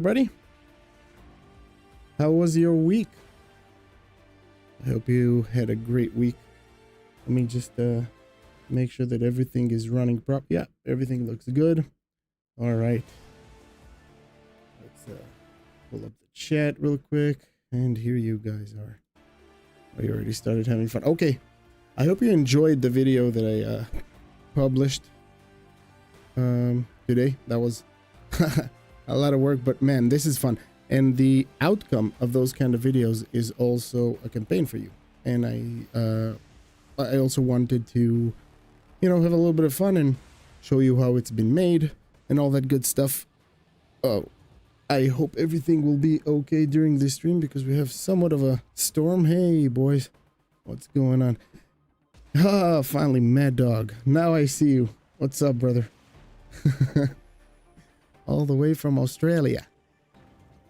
Buddy, how was your week? I hope you had a great week. Let me just make sure that everything is running proper. Yeah, everything looks good. All right. Let's pull up the chat real quick. And here you guys are. Oh, you already started having fun. Okay. I hope you enjoyed the video that I published today. That was a lot of work, but man, this is fun. And the outcome of those kind of videos is also a campaign for you. And I also wanted to, you know, have a little bit of fun and show you how it's been made and all that good stuff. Oh, I hope everything will be okay during this stream because we have somewhat of a storm. Hey, boys, what's going on? Ah, finally, Mad Dog. Now I see you. What's up, brother? All the way from Australia.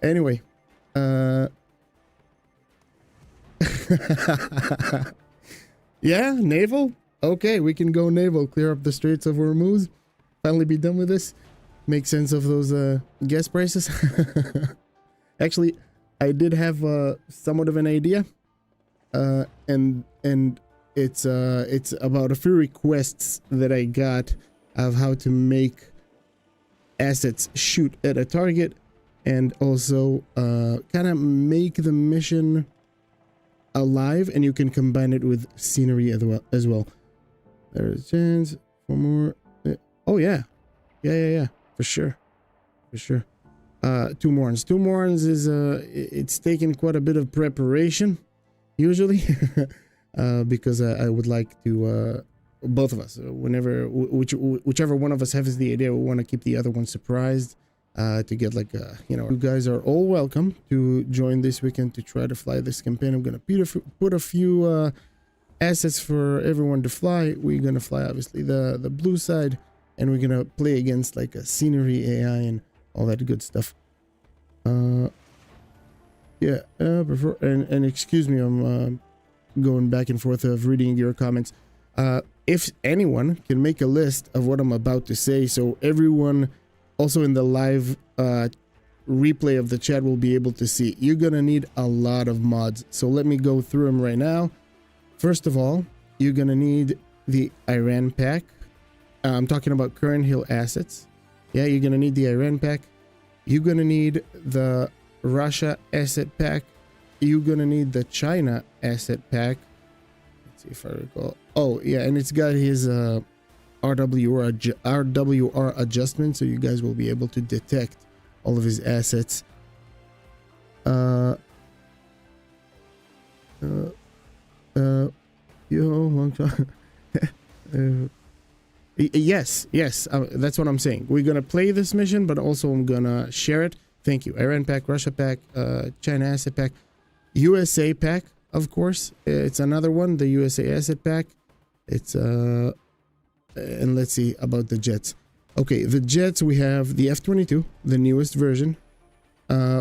Anyway, yeah, naval. Okay, we can go naval. Clear up the Straits of Hormuz. Finally be done with this. Make sense of those gas prices. Actually, I did have somewhat of an idea, and it's about a few requests that I got of how to make assets shoot at a target, and also kind of make the mission alive, and you can combine it with scenery as well. There's a chance for more. Oh yeah, for sure. Two Morns is it's taken quite a bit of preparation usually. Because I would like to both of us, whichever one of us has the idea, we want to keep the other one surprised, to get like you know, you guys are all welcome to join this weekend to try to fly this campaign. I'm gonna put a few assets for everyone to fly. We're gonna fly obviously the blue side, and we're gonna play against like a scenery AI and all that good stuff. Yeah, and excuse me, I'm going back and forth of reading your comments. If anyone can make a list of what I'm about to say, so everyone also in the live replay of the chat will be able to see, you're gonna need a lot of mods. So let me go through them right now. First of all, you're gonna need the Iran pack. I'm talking about current hill assets. Yeah, you're gonna need the Iran pack. You're gonna need the Russia asset pack. You're gonna need the China asset pack. Let's see if I recall. Oh yeah, and it's got his RWR adjustment, so you guys will be able to detect all of his assets. Yes, that's what I'm saying. We're gonna play this mission, but also I'm gonna share it. Thank you. Iran pack, Russia pack, China asset pack, USA pack, of course. It's another one, the USA asset pack. It's and let's see about the jets. Okay, the jets, we have the F-22, the newest version.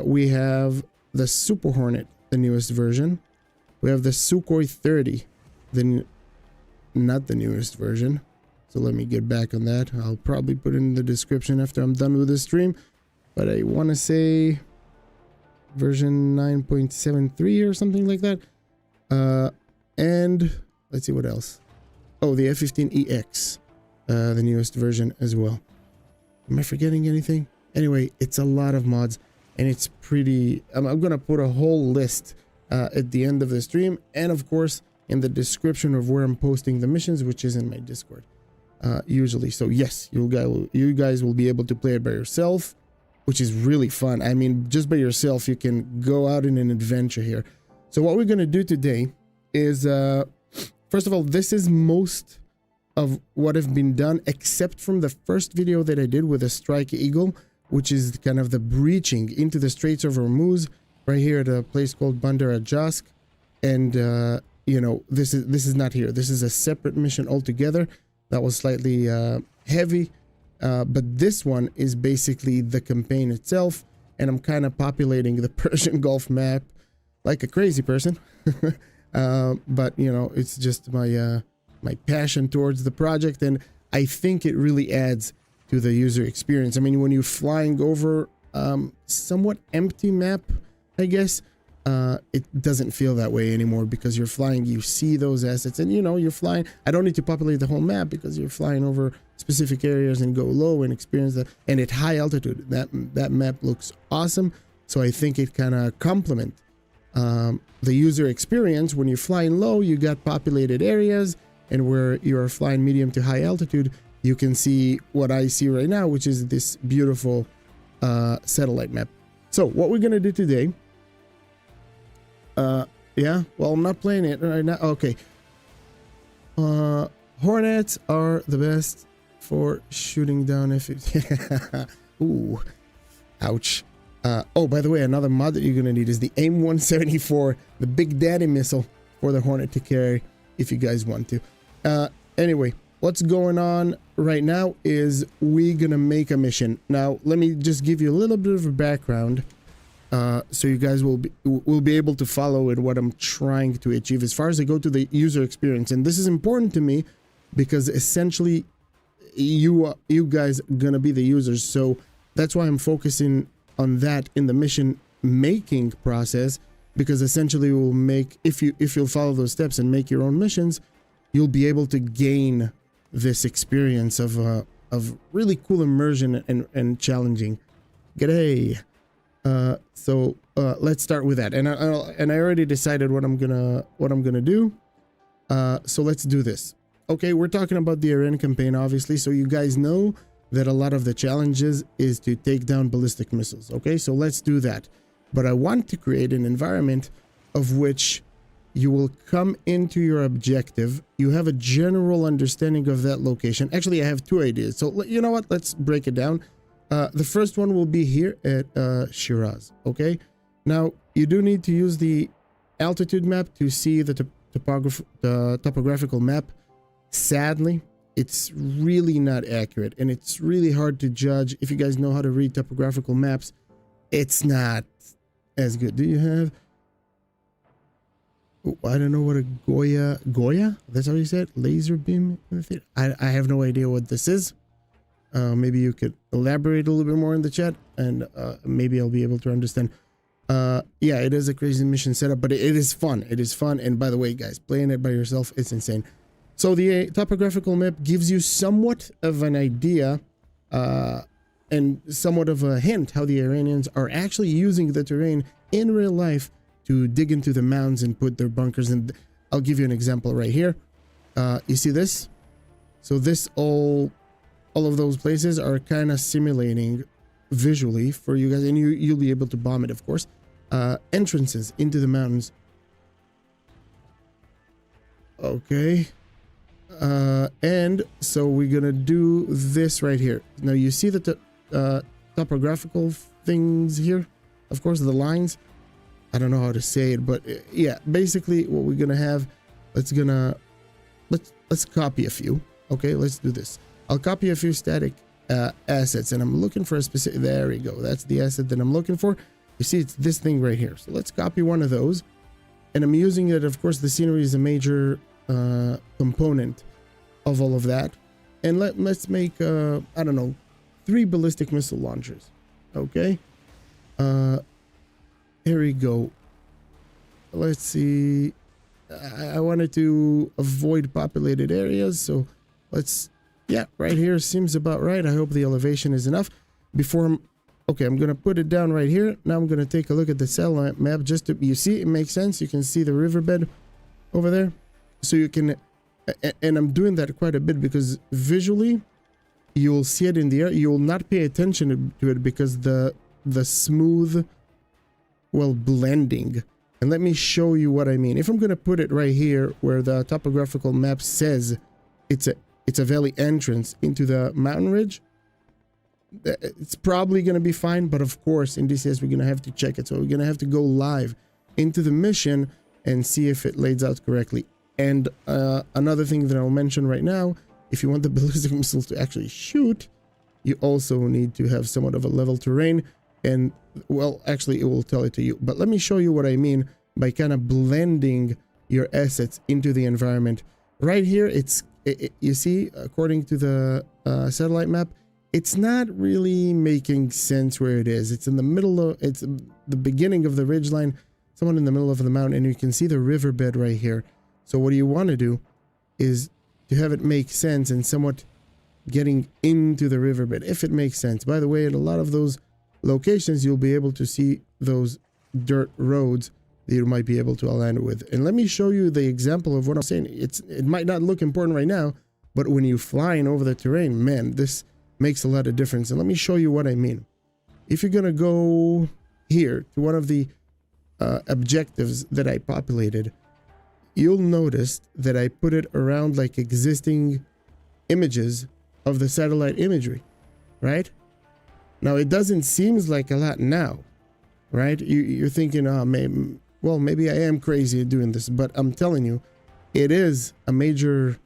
We have the Super Hornet, the newest version. We have the Sukhoi 30, not the newest version. So let me get back on that. I'll probably put it in the description after I'm done with this stream. But I want to say version 9.73 or something like that. And let's see what else. Oh, the F-15EX, the newest version as well. Am I forgetting anything? Anyway, it's a lot of mods, and it's pretty... I'm going to put a whole list at the end of the stream, and of course in the description of where I'm posting the missions, which is in my Discord usually. So yes, you guys will be able to play it by yourself, which is really fun. I mean, just by yourself, you can go out in an adventure here. So what we're going to do today is, first of all, this is most of what have been done, except from the first video that I did with a Strike Eagle, which is kind of the breaching into the Straits of Hormuz, right here at a place called Bandar Ajask. And, you know, this is not here. This is a separate mission altogether. That was slightly heavy. But this one is basically the campaign itself, and I'm kind of populating the Persian Gulf map like a crazy person. But you know, it's just my my passion towards the project, and I think it really adds to the user experience. I mean, when you're flying over somewhat empty map, I guess. It doesn't feel that way anymore because you're flying, you see those assets, and you know you're flying. I don't need to populate the whole map because you're flying over specific areas and go low and experience that. And at high altitude, that map looks awesome. So I think it kind of complement the user experience. When you're flying low, you got populated areas, and where you're flying medium to high altitude, you can see what I see right now, which is this beautiful satellite map. So what we're gonna do today, yeah, well, I'm not playing it right now. Okay. Hornets are the best for shooting down ooh, ouch. Oh, by the way, another mod that you're gonna need is the AIM-174, the Big Daddy missile for the Hornet to carry if you guys want to. Anyway, what's going on right now is we're gonna make a mission. Now, let me just give you a little bit of a background, so you guys will be able to follow in what I'm trying to achieve as far as I go to the user experience. And this is important to me because essentially you guys are gonna be the users, so that's why I'm focusing on that in the mission making process, because essentially will make, if you'll follow those steps and make your own missions, you'll be able to gain this experience of really cool immersion and challenging. G'day. So let's start with that, and I already decided what I'm gonna do. So let's do this. Okay, we're talking about the Iran campaign, obviously, so you guys know that a lot of the challenges is to take down ballistic missiles. Okay, so let's do that. But I want to create an environment of which you will come into your objective. You have a general understanding of that location. Actually, I have two ideas. So you know what? Let's break it down. The first one will be here at Shiraz. Okay. Now you do need to use the altitude map to see the topographical map. Sadly, it's really not accurate, and it's really hard to judge. If you guys know how to read topographical maps, it's not as good. Do you have? Oh, I don't know what a Goya? That's how you said? Laser beam? I have no idea what this is. Maybe you could elaborate a little bit more in the chat, and maybe I'll be able to understand. Yeah, it is a crazy mission setup, but it is fun. It is fun. And by the way, guys, playing it by yourself, it's insane. So the topographical map gives you somewhat of an idea and somewhat of a hint how the Iranians are actually using the terrain in real life to dig into the mounds and put their bunkers in. I'll give you an example right here. You see this? So this all of those places are kind of simulating visually for you guys, and you'll be able to bomb it, of course. Entrances into the mountains. Okay. And so we're gonna do this right here. Now you see the topographical things here, of course, the lines. I don't know how to say it, but yeah, basically what we're gonna have, let's copy a few. Okay, let's do this. I'll copy a few static assets, and I'm looking for a specific, there we go, that's the asset that I'm looking for. You see, it's this thing right here. So let's copy one of those, and I'm using it. Of course, the scenery is a major component of all of that. And let's make I don't know, 3 ballistic missile launchers. Okay, here we go. Let's see, I wanted to avoid populated areas, so let's, yeah, right here seems about right. I hope the elevation is enough. Okay, I'm gonna put it down right here. Now I'm gonna take a look at the satellite map just to, you see, it makes sense. You can see the riverbed over there, so you can, and I'm doing that quite a bit because visually you'll see it in the air. You will not pay attention to it because the smooth, well, blending. And let me show you what I mean. If I'm gonna put it right here where the topographical map says it's a valley entrance into the mountain ridge, it's probably going to be fine. But of course, in DCS, we're going to have to check it. So we're going to have to go live into the mission and see if it lays out correctly. And another thing that I'll mention right now, if you want the ballistic missiles to actually shoot, you also need to have somewhat of a level terrain. And, well, actually, it will tell it to you. But let me show you what I mean by kind of blending your assets into the environment. Right here, you see, according to the satellite map, it's not really making sense where it is. It's in the middle of, it's the beginning of the ridgeline, somewhat in the middle of the mountain, and you can see the riverbed right here. So what you want to do is to have it make sense and somewhat getting into the riverbed, if it makes sense. By the way, in a lot of those locations, you'll be able to see those dirt roads that you might be able to align with. And let me show you the example of what I'm saying. It might not look important right now, but when you're flying over the terrain, man, this makes a lot of difference. And let me show you what I mean. If you're gonna go here to one of the objectives that I populated, you'll notice that I put it around like existing images of the satellite imagery, right? Now it doesn't seem like a lot now, right? You're thinking, oh, maybe I am crazy doing this, but I'm telling you, it is a major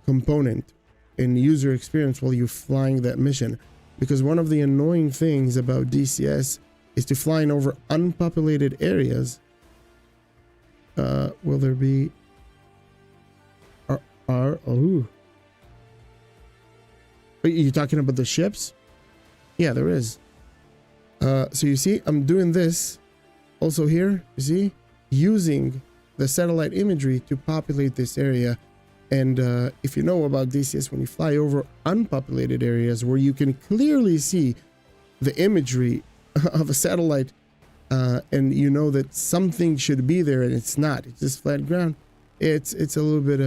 component in user experience while you're flying that mission. Because one of the annoying things about DCS is to flying over unpopulated areas. Will there be are you talking about the ships? Yeah, there is. So you see, I'm doing this also here, you see, using the satellite imagery to populate this area. And if you know about DCS, when you fly over unpopulated areas where you can clearly see the imagery of a satellite, and you know that something should be there and it's not, it's just flat ground, it's a little bit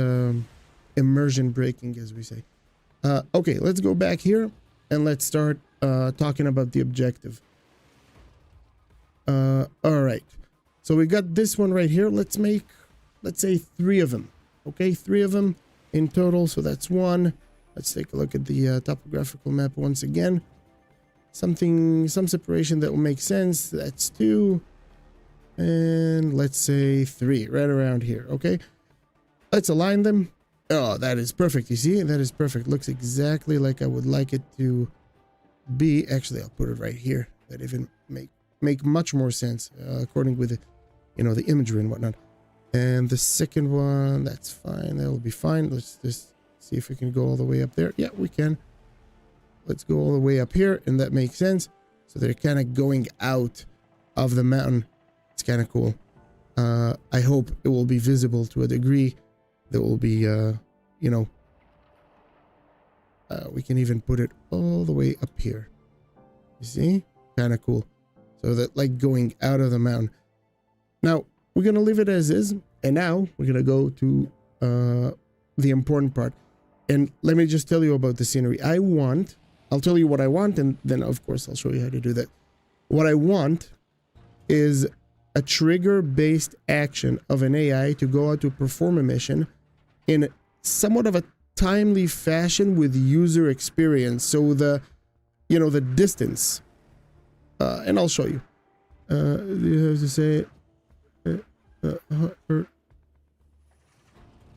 immersion breaking, as we say. Okay, let's go back here and let's start talking about the objective. All right, so we got this one right here. Let's say 3 of them. Okay, 3 of them in total, so that's 1. Let's take a look at the topographical map once again. Some separation that will make sense. That's 2. And let's say 3, right around here. Okay, let's align them. Oh, that is perfect. You see, that is perfect. Looks exactly like I would like it to be. Actually, I'll put it right here. That even make much more sense according with the imagery and whatnot. And the second one, that's fine. That'll be fine. Let's just see if we can go all the way up there. Yeah, we can. Let's go all the way up here, and that makes sense. So they're kind of going out of the mountain. It's kind of cool. I hope it will be visible to a degree that will be, we can even put it all the way up here. You see? Kind of cool. So that like going out of the mountain. Now, we're going to leave it as is. And now we're going to go to the important part. And let me just tell you about the scenery. I'll tell you what I want, and then of course I'll show you how to do that. What I want is a trigger-based action of an AI to go out to perform a mission in somewhat of a timely fashion with user experience. So the distance, and I'll show you. You have to say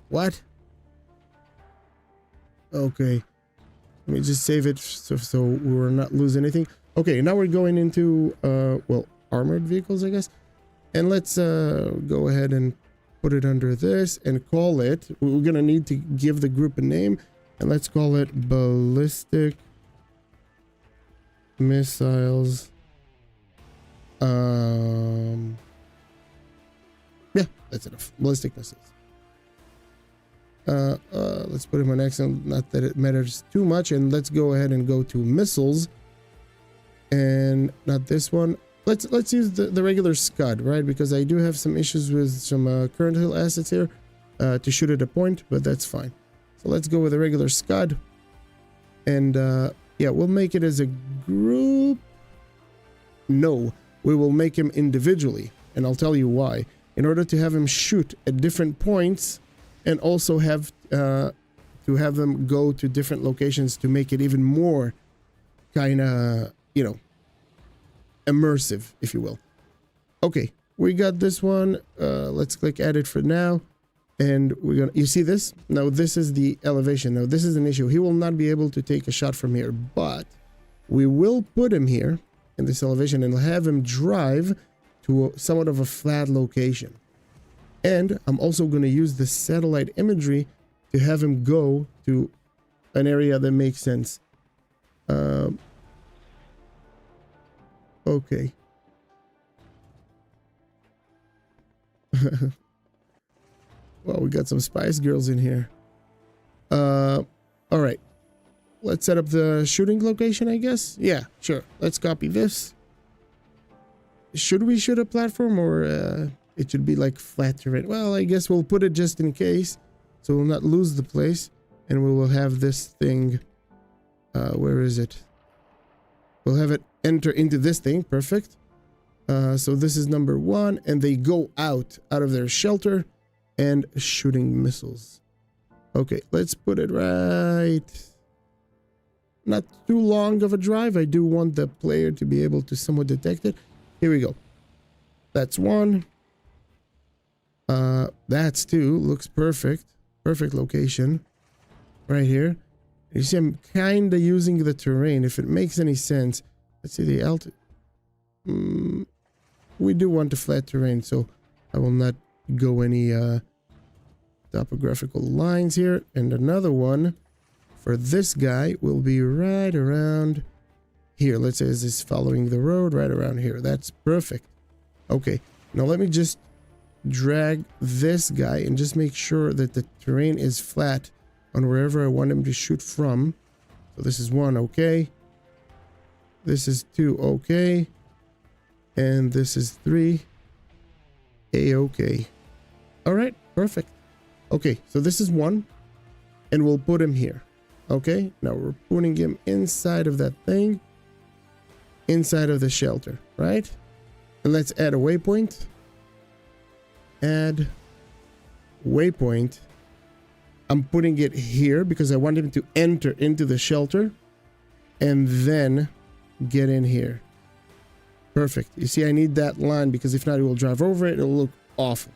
what? Okay, let me just save it so we're not losing anything. Okay, now we're going into armored vehicles, I guess. And let's go ahead and put it under this and call it, we're gonna need to give the group a name, and let's call it ballistic missiles. Yeah, that's enough. Ballistic missiles. Let's put him on accent, not that it matters too much, and let's go ahead and go to missiles, and not this one. Let's use the regular Scud, right? Because I do have some issues with some current hill assets here to shoot at a point, but that's fine. So let's go with a regular Scud, and yeah, we'll make it as a group. No, we will make him individually, and I'll tell you why. In order to have him shoot at different points, and also have to have them go to different locations to make it even more kind of, immersive, if you will. Okay, we got this one. Let's click edit for now, and you see this? Now this is the elevation. Now this is an issue. He will not be able to take a shot from here, but we will put him here in this elevation and have him drive to somewhat of a flat location. And I'm also going to use the satellite imagery to have him go to an area that makes sense. Okay. Well, we got some Spice Girls in here. All right. Let's set up the shooting location, I guess. Yeah, sure. Let's copy this. Should we shoot a platform, or it should be like flat terrain? Well, I guess we'll put it just in case, so we'll not lose the place, and we will have this thing. Where is it? We'll have it enter into this thing. Perfect. So this is number 1, and they go out of their shelter and shooting missiles. Okay, let's put it right. Not too long of a drive. I do want the player to be able to somewhat detect it. Here we go. That's 1. That's 2. Looks perfect. Perfect location. Right here. You see, I'm kind of using the terrain, if it makes any sense. Let's see the altitude. We do want a flat terrain, so I will not go any topographical lines here. And another one for this guy will be right around here. Let's say this is following the road right around here. That's perfect. Okay, now let me just drag this guy and just make sure that the terrain is flat on wherever I want him to shoot from. So this is 1, okay. This is 2, okay. And this is 3, a-okay. All right, perfect. Okay, so this is 1, and we'll put him here. Okay, now we're putting him inside of that thing, inside of the shelter, right? And let's add a waypoint. Add waypoint. I'm putting it here because I want him to enter into the shelter and then get in here. Perfect. You see, I need that line because if not, it will drive over it. It'll look awful.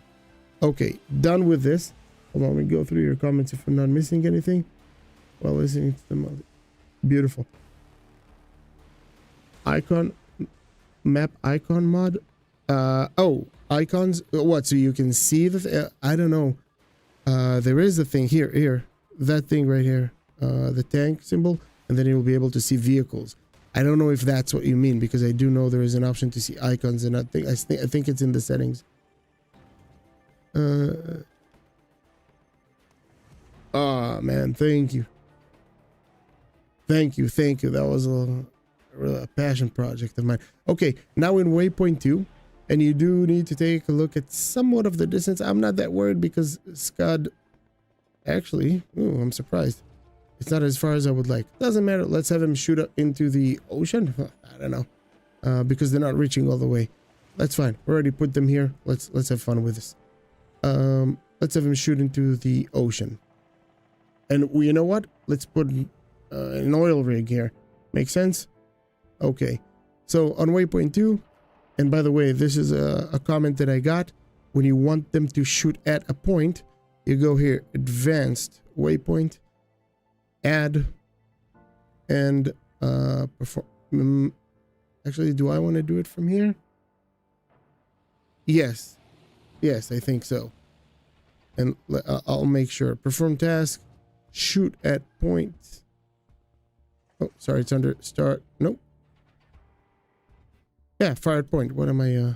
Okay, done with this. Hold on, let me go through your comments if I'm not missing anything while listening to them. Beautiful. Icon, map icon mod. Oh, icons. What? So you can see the. I don't know. There is a thing here, that thing right here, the tank symbol, and then you will be able to see vehicles. I don't know if that's what you mean, because I do know there is an option to see icons, and I think it's in the settings. Oh man, thank you. That was a passion project of mine. Okay, now in waypoint 2, and you do need to take a look at somewhat of the distance. I'm not that worried because Scud, actually, ooh, I'm surprised. It's not as far as I would like. Doesn't matter. Let's have him shoot up into the ocean. I don't know, because they're not reaching all the way. That's fine. We already put them here. Let's have fun with this. Let's have him shoot into the ocean. And you know what? Let's put an oil rig here. Make sense? Okay. So on waypoint 2, and by the way, this is a comment that I got. When you want them to shoot at a point, you go here, advanced waypoint, add, and perform. Actually, do I want to do it from here? Yes, I think so. And I'll make sure. Perform task, shoot at point. Oh, sorry, it's under start. Nope. Yeah, fire at point. What am I?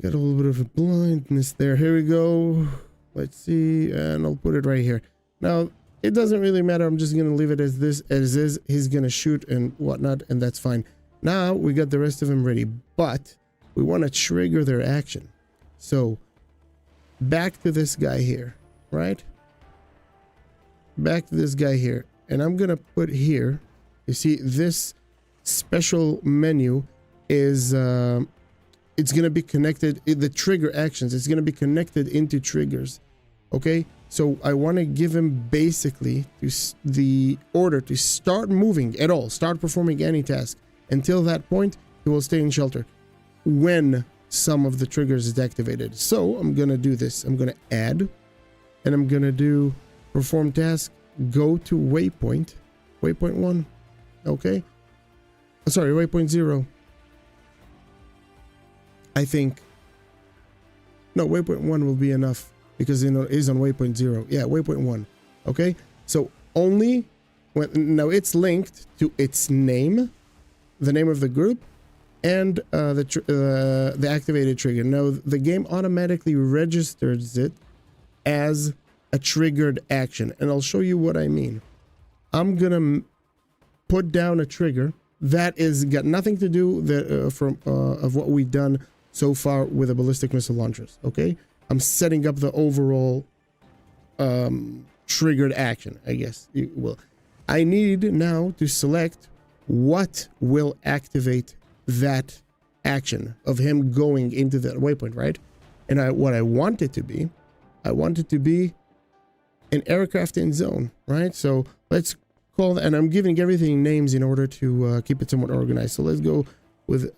Got a little bit of a blindness there. Here we go. Let's see, and I'll put it right here. Now, it doesn't really matter. I'm just gonna leave it as this, as is. He's gonna shoot and whatnot, and that's fine. Now we got the rest of them ready, but we want to trigger their action. So back to this guy here, right? Back to this guy here, and I'm gonna put here. You see, this special menu is it's gonna be connected. The trigger actions. It's gonna be connected into triggers. Okay. So I want to give him basically the order to start moving at all, start performing any task. Until that point, he will stay in shelter when some of the triggers is activated. So I'm going to do this. I'm going to add, and I'm going to do perform task, go to waypoint, waypoint 1. Okay. Sorry, waypoint 0. I think, no, waypoint 1 will be enough. Because, you know, it is on waypoint 0. Yeah, waypoint 1. Okay, so only now it's linked to its name, the name of the group, and the activated trigger. Now the game automatically registers it as a triggered action, and I'll show you what I mean. I'm gonna put down a trigger that is got nothing to do of what we've done so far with the ballistic missile launchers. Okay, I'm setting up the overall triggered action, I guess you will. I need now to select what will activate that action of him going into that waypoint, right? And what I want it to be an aircraft in zone, right? So let's call that, and I'm giving everything names in order to keep it somewhat organized. So let's go with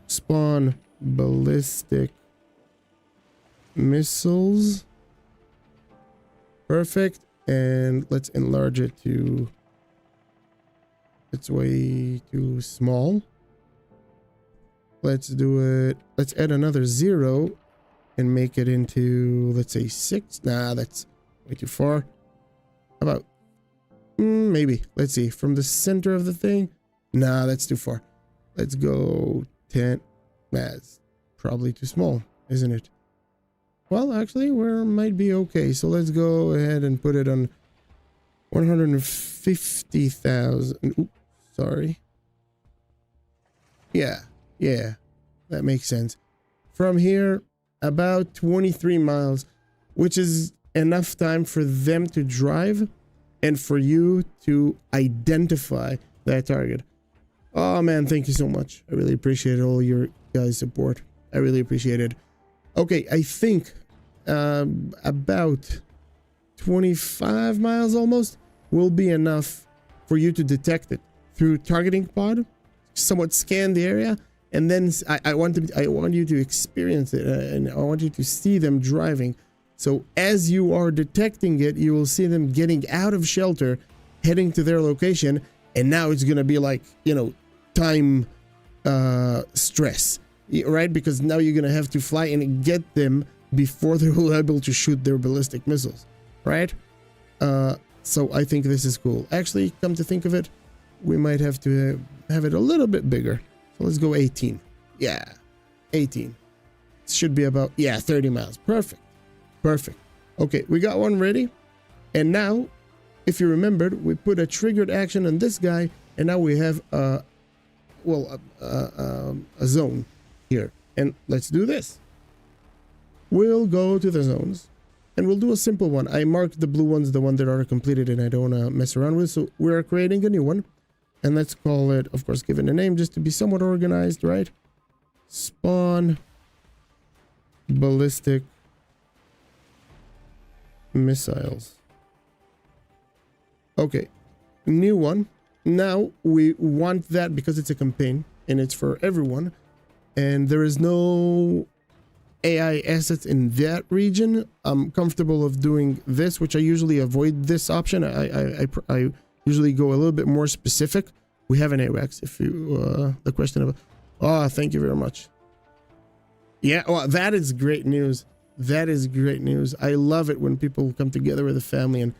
spawn ballistic missiles. Perfect. And let's enlarge it to, it's way too small. Let's do it, let's add another 0 and make it into, let's say 6. Nah, that's way too far. How about maybe, let's see, from the center of the thing. Nah, that's too far. Let's go 10. That's probably too small, isn't it? Well, actually, we might be okay. So let's go ahead and put it on 150,000. Oops, sorry. Yeah, that makes sense. From here, about 23 miles, which is enough time for them to drive and for you to identify that target. Oh man, thank you so much. I really appreciate all your guys' support. I really appreciate it. Okay, I think about 25 miles almost will be enough for you to detect it through targeting pod, somewhat scan the area, and then I want you to experience it, and I want you to see them driving. So as you are detecting it, you will see them getting out of shelter, heading to their location, and now it's gonna be like, you know, time stress, right? Because now you're gonna have to fly and get them before they're able to shoot their ballistic missiles, right? So I think this is cool. Actually, come to think of it, we might have to have it a little bit bigger. So let's go 18. Yeah, 18. It should be about, yeah, 30 miles. Perfect. Perfect. Okay, we got one ready. And now, if you remembered, we put a triggered action on this guy, and now we have a zone here. And let's do this. We'll go to the zones, and we'll do a simple one. I marked the blue ones, the one that are completed, and I don't want to mess around with. So we're creating a new one, and let's call it, of course, give it a name just to be somewhat organized, right? Spawn ballistic missiles. Okay, new one. Now we want that because it's a campaign and it's for everyone, and there is no AI assets in that region. I'm comfortable of doing this, which I usually avoid this option. I usually go a little bit more specific. We have an AWACS. If you the question of, oh, thank you very much. Yeah, well, that is great news. That is great news. I love it when people come together with a family and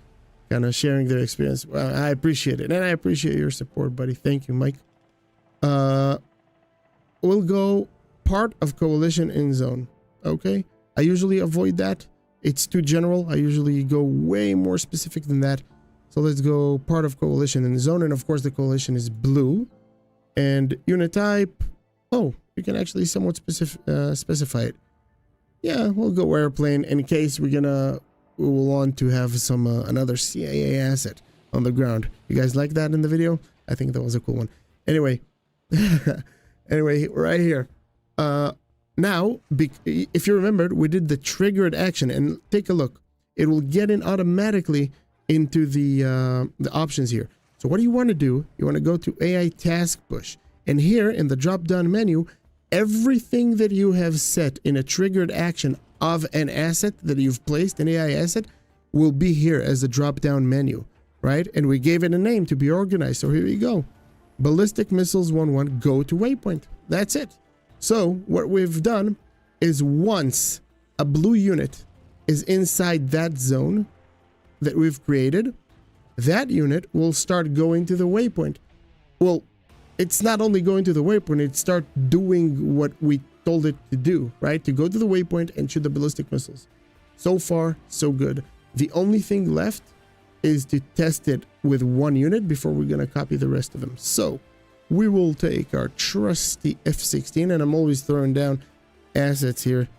kind of sharing their experience. Well, I appreciate it, and I appreciate your support, buddy. Thank you, Mike. We'll go part of coalition in zone. Okay, I usually avoid that. It's too general. I usually go way more specific than that. So let's go part of coalition in zone, and of course the coalition is blue. And unit type, oh, you can actually somewhat specify it. Yeah, we'll go airplane in case we will want to have some another CIA asset on the ground. You guys like that in the video? I think that was a cool one. Anyway, anyway, right here. Now, if you remembered, we did the triggered action, and take a look. It will get in automatically into the options here. So what do you want to do? You want to go to AI task push, and here in the drop-down menu, everything that you have set in a triggered action of an asset that you've placed, an AI asset, will be here as a drop-down menu, right? And we gave it a name to be organized. So here we go. Ballistic missiles 1-1, go to waypoint. That's it. So what we've done is once a blue unit is inside that zone that we've created, that unit will start going to the waypoint. Well, it's not only going to the waypoint, it start doing what we told it to do, right? To go to the waypoint and shoot the ballistic missiles. So far, so good. The only thing left is to test it with one unit before we're going to copy the rest of them. So we will take our trusty F-16, and I'm always throwing down assets here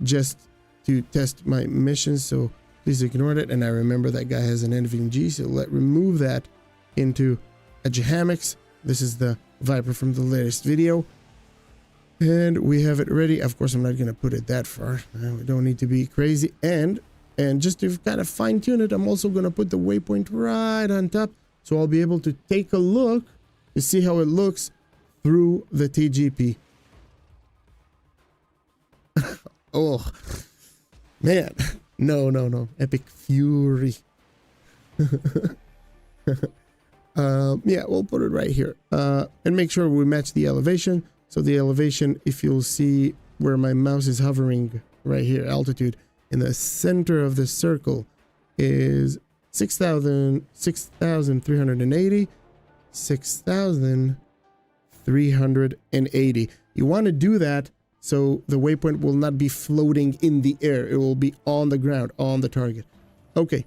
just to test my missions, so please ignore that. And I remember that guy has an NVMe, so let's remove that into a Geforce. This is the Viper from the latest video, and we have it ready. Of course, I'm not going to put it that far. We don't need to be crazy. And just to kind of fine tune it, I'm also going to put the waypoint right on top, so I'll be able to take a look to see how it looks through the TGP. Oh man, no, epic fury. Yeah, we'll put it right here, and make sure we match the elevation. So the elevation, if you'll see where my mouse is hovering right here, altitude in the center of the circle is 6,380, 6,380. You want to do that so the waypoint will not be floating in the air. It will be on the ground, on the target. Okay.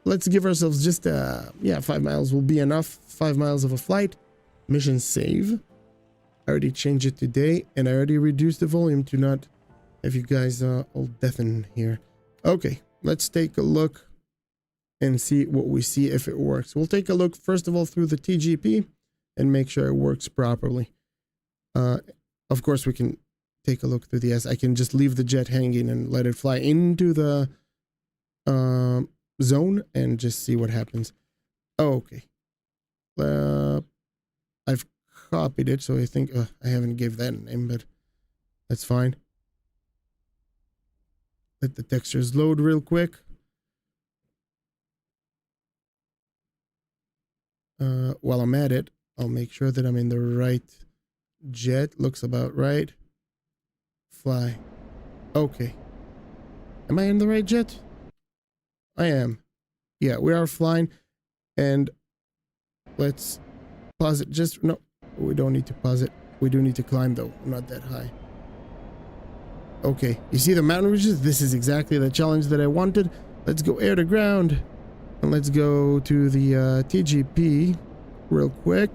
Let's give ourselves just, 5 miles will be enough. 5 miles of a flight. Mission save. I already changed it today, and I already reduced the volume to not have you guys all deafen here. Okay, let's take a look and see what we see, if it works. We'll take a look, first of all, through the TGP and make sure it works properly. Of course, we can take a look through the S. I can just leave the jet hanging and let it fly into the zone and just see what happens. Oh, okay. I've copied it, so I think I haven't gave that a name, but that's fine. Let the textures load real quick. While I'm at it, I'll make sure that I'm in the right jet. Looks about right. Fly. Okay. Am I in the right jet? I am. Yeah, we are flying. And let's pause it. Just, no, we don't need to pause it. We do need to climb though. Not that high. Okay, you see the mountain ridges? This is exactly the challenge that I wanted. Let's go air to ground. And let's go to the TGP real quick.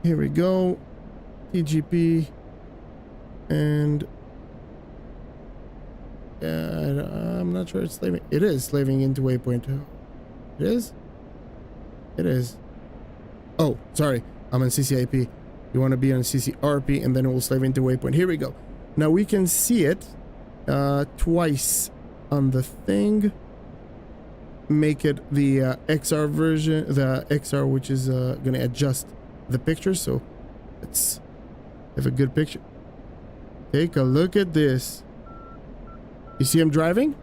Here we go. TGP. And I'm not sure it's slaving. It is slaving into waypoint. It is? It is. Oh, sorry. I'm on CCIP. You want to be on CCRP, and then it will slave into waypoint. Here we go. Now we can see it twice on the thing. Make it the XR version, the XR, which is going to adjust the picture. So let's have a good picture. Take a look at this. You see him driving?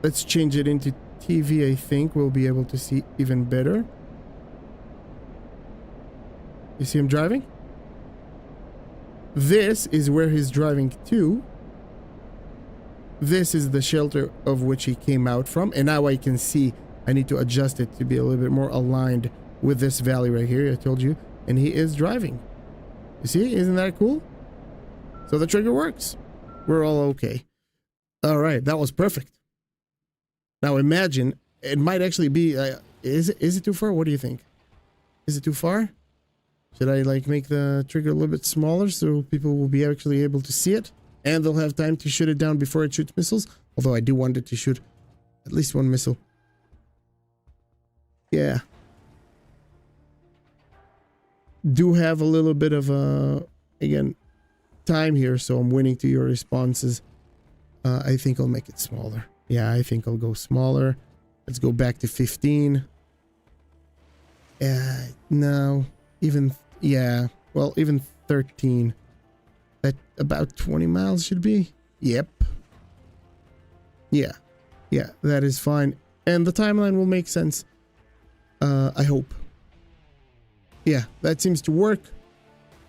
Let's change it into TV. I think we'll be able to see even better. You see him driving? This is where he's driving to. This is the shelter of which he came out from. And now I can see I need to adjust it to be a little bit more aligned with this valley right here. I told you. And he is driving. You see? Isn't that cool? So the trigger works. We're all okay. All right. That was perfect. Now imagine, it might actually be, is it too far? What do you think? Is it too far? Should I like make the trigger a little bit smaller so people will be actually able to see it? And they'll have time to shoot it down before it shoots missiles? Although I do want it to shoot at least one missile. Yeah. Do have a little bit of again, time here, so I'm winning to your responses. I think I'll make it smaller. Yeah, I think I'll go smaller. Let's go back to 15. No, even, yeah, well, even 13. That about 20 miles should be. Yep. Yeah, that is fine. And the timeline will make sense. I hope. Yeah, that seems to work.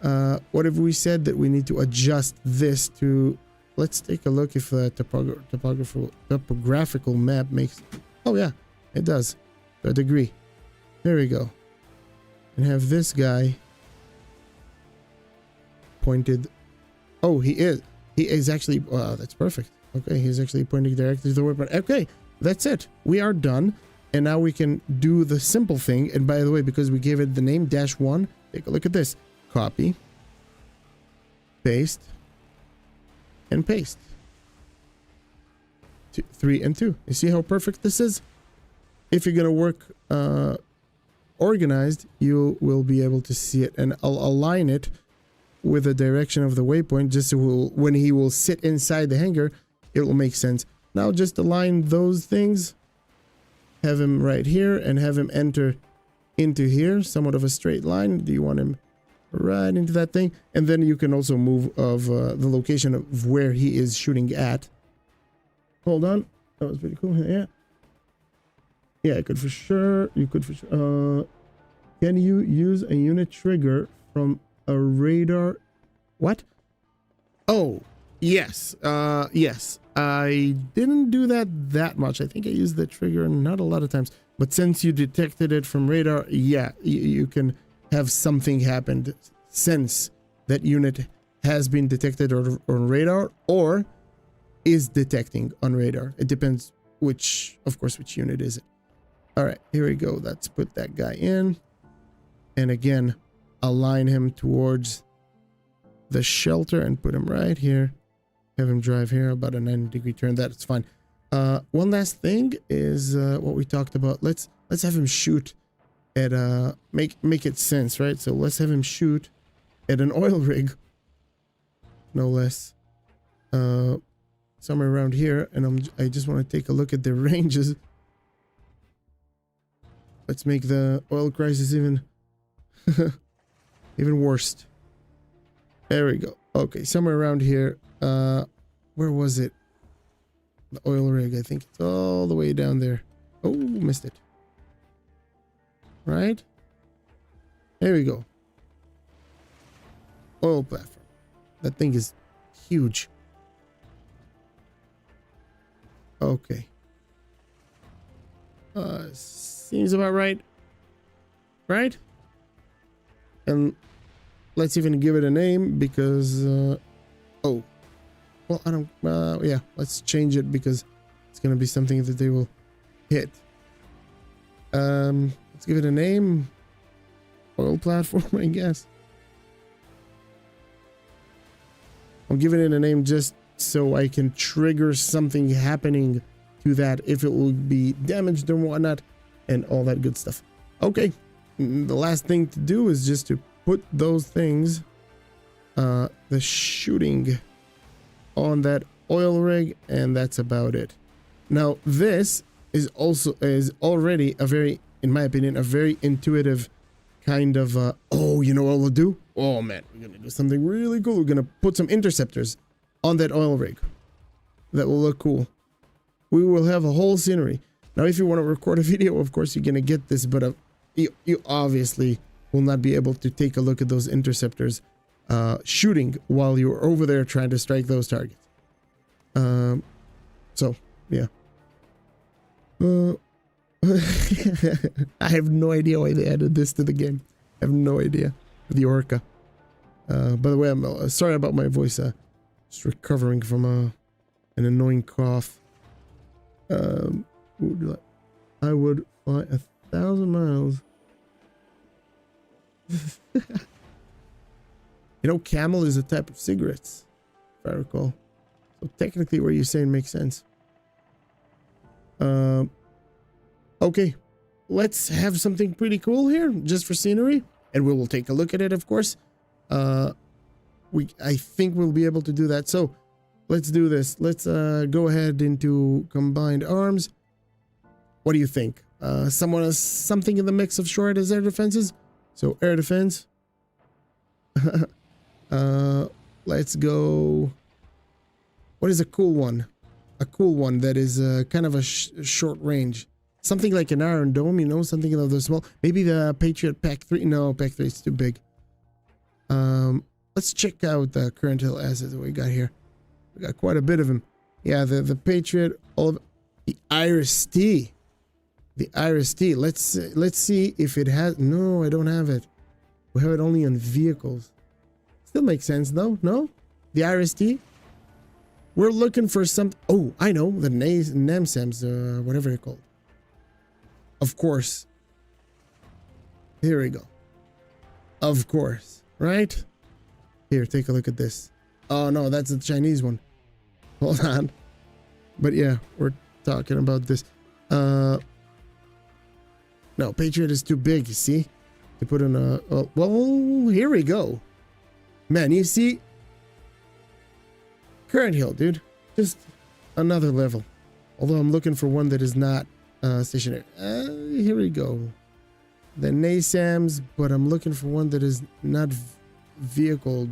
What have we said? That we need to adjust this to let's take a look if the topographical map makes... Oh yeah, it does. To a degree. There we go. And have this guy pointed... Oh, he is actually... that's perfect. Okay, he's actually pointing directly to the weapon. Okay, that's it. We are done. And now we can do the simple thing. And by the way, because we gave it the name -1, take a look at this. Copy. Paste. And paste. 3 and 2. You see how perfect this is? If you're going to work organized, you will be able to see it. And I'll align it with the direction of the waypoint, just so when he will sit inside the hangar, it will make sense. Now just align those things. Have him right here and have him enter into here, somewhat of a straight line. Do you want him right into that thing? And then you can also move of the location of where he is shooting at. Hold on. That was pretty cool. Yeah. Yeah, I could for sure. You could for sure. Can you use a unit trigger from a radar? What? Oh, yes. Yes. I didn't do that much. I think I used the trigger not a lot of times. But since you detected it from radar, yeah, you can have something happened since that unit has been detected on radar or is detecting on radar. It depends which unit is it. All right, here we go. Let's put that guy in. And again, align him towards the shelter and put him right here. Have him drive here about a 90-degree turn. That's fine. One last thing is what we talked about. Let's have him shoot at make it sense, right? So let's have him shoot at an oil rig, no less. Somewhere around here, and I just want to take a look at the ranges. Let's make the oil crisis even even worse. There we go. Okay, somewhere around here. Where was it? The oil rig, I think it's all the way down there. Oh, missed it. Right? There we go. Oil platform. That thing is huge. Okay. Seems about right. Right? And let's even give it a name because, oh. Well, I don't, yeah, let's change it because it's going to be something that they will hit. Let's give it a name. Oil platform, I guess. I'm giving it a name just so I can trigger something happening to that if it will be damaged or whatnot and all that good stuff. Okay, the last thing to do is just to put those things, the shooting on that oil rig, and that's about it. Now this is already a very, in my opinion, a very intuitive kind of oh, you know what we'll do? Oh man, we're gonna do something really cool. We're gonna put some interceptors on that oil rig. That will look cool. We will have a whole scenery. Now if you want to record a video, of course you're gonna get this, but you obviously will not be able to take a look at those interceptors shooting while you're over there trying to strike those targets. So yeah. I have no idea why they added this to the game. I have no idea. The Orca. By the way, I'm sorry about my voice. Just recovering from an annoying cough. I would fly 1,000 miles. You know, Camel is a type of cigarettes, if I recall. So technically what you're saying makes sense. Okay, let's have something pretty cool here, just for scenery. And we will take a look at it, of course. I think we'll be able to do that. So let's do this. Let's go ahead into combined arms. What do you think? Someone has something in the mix of short as air defenses. So air defense. Let's go. What is a cool one? A cool one that is kind of a short range. Something like an Iron Dome, you know, something of the small. Maybe the Patriot Pack 3. No, Pack 3 is too big. Let's check out the current hill assets that we got here. We got quite a bit of them. Yeah, the Patriot, all of the Iris T. The Iris T. Let's see if it has. No, I don't have it. We have it only on vehicles. Still makes sense though, no? The Iris T. We're looking for some. Oh, I know the NAMSAMs, whatever they're called. Of course. Here we go. Of course, right? Here, take a look at this. Oh no, that's the Chinese one. Hold on. But yeah, we're talking about this. No, Patriot is too big, you see? To put in a... Oh, well, here we go. Man, you see? Current hill, dude. Just another level. Although I'm looking for one that is not stationary. Here we go. The NASAMs, but I'm looking for one that is not vehicle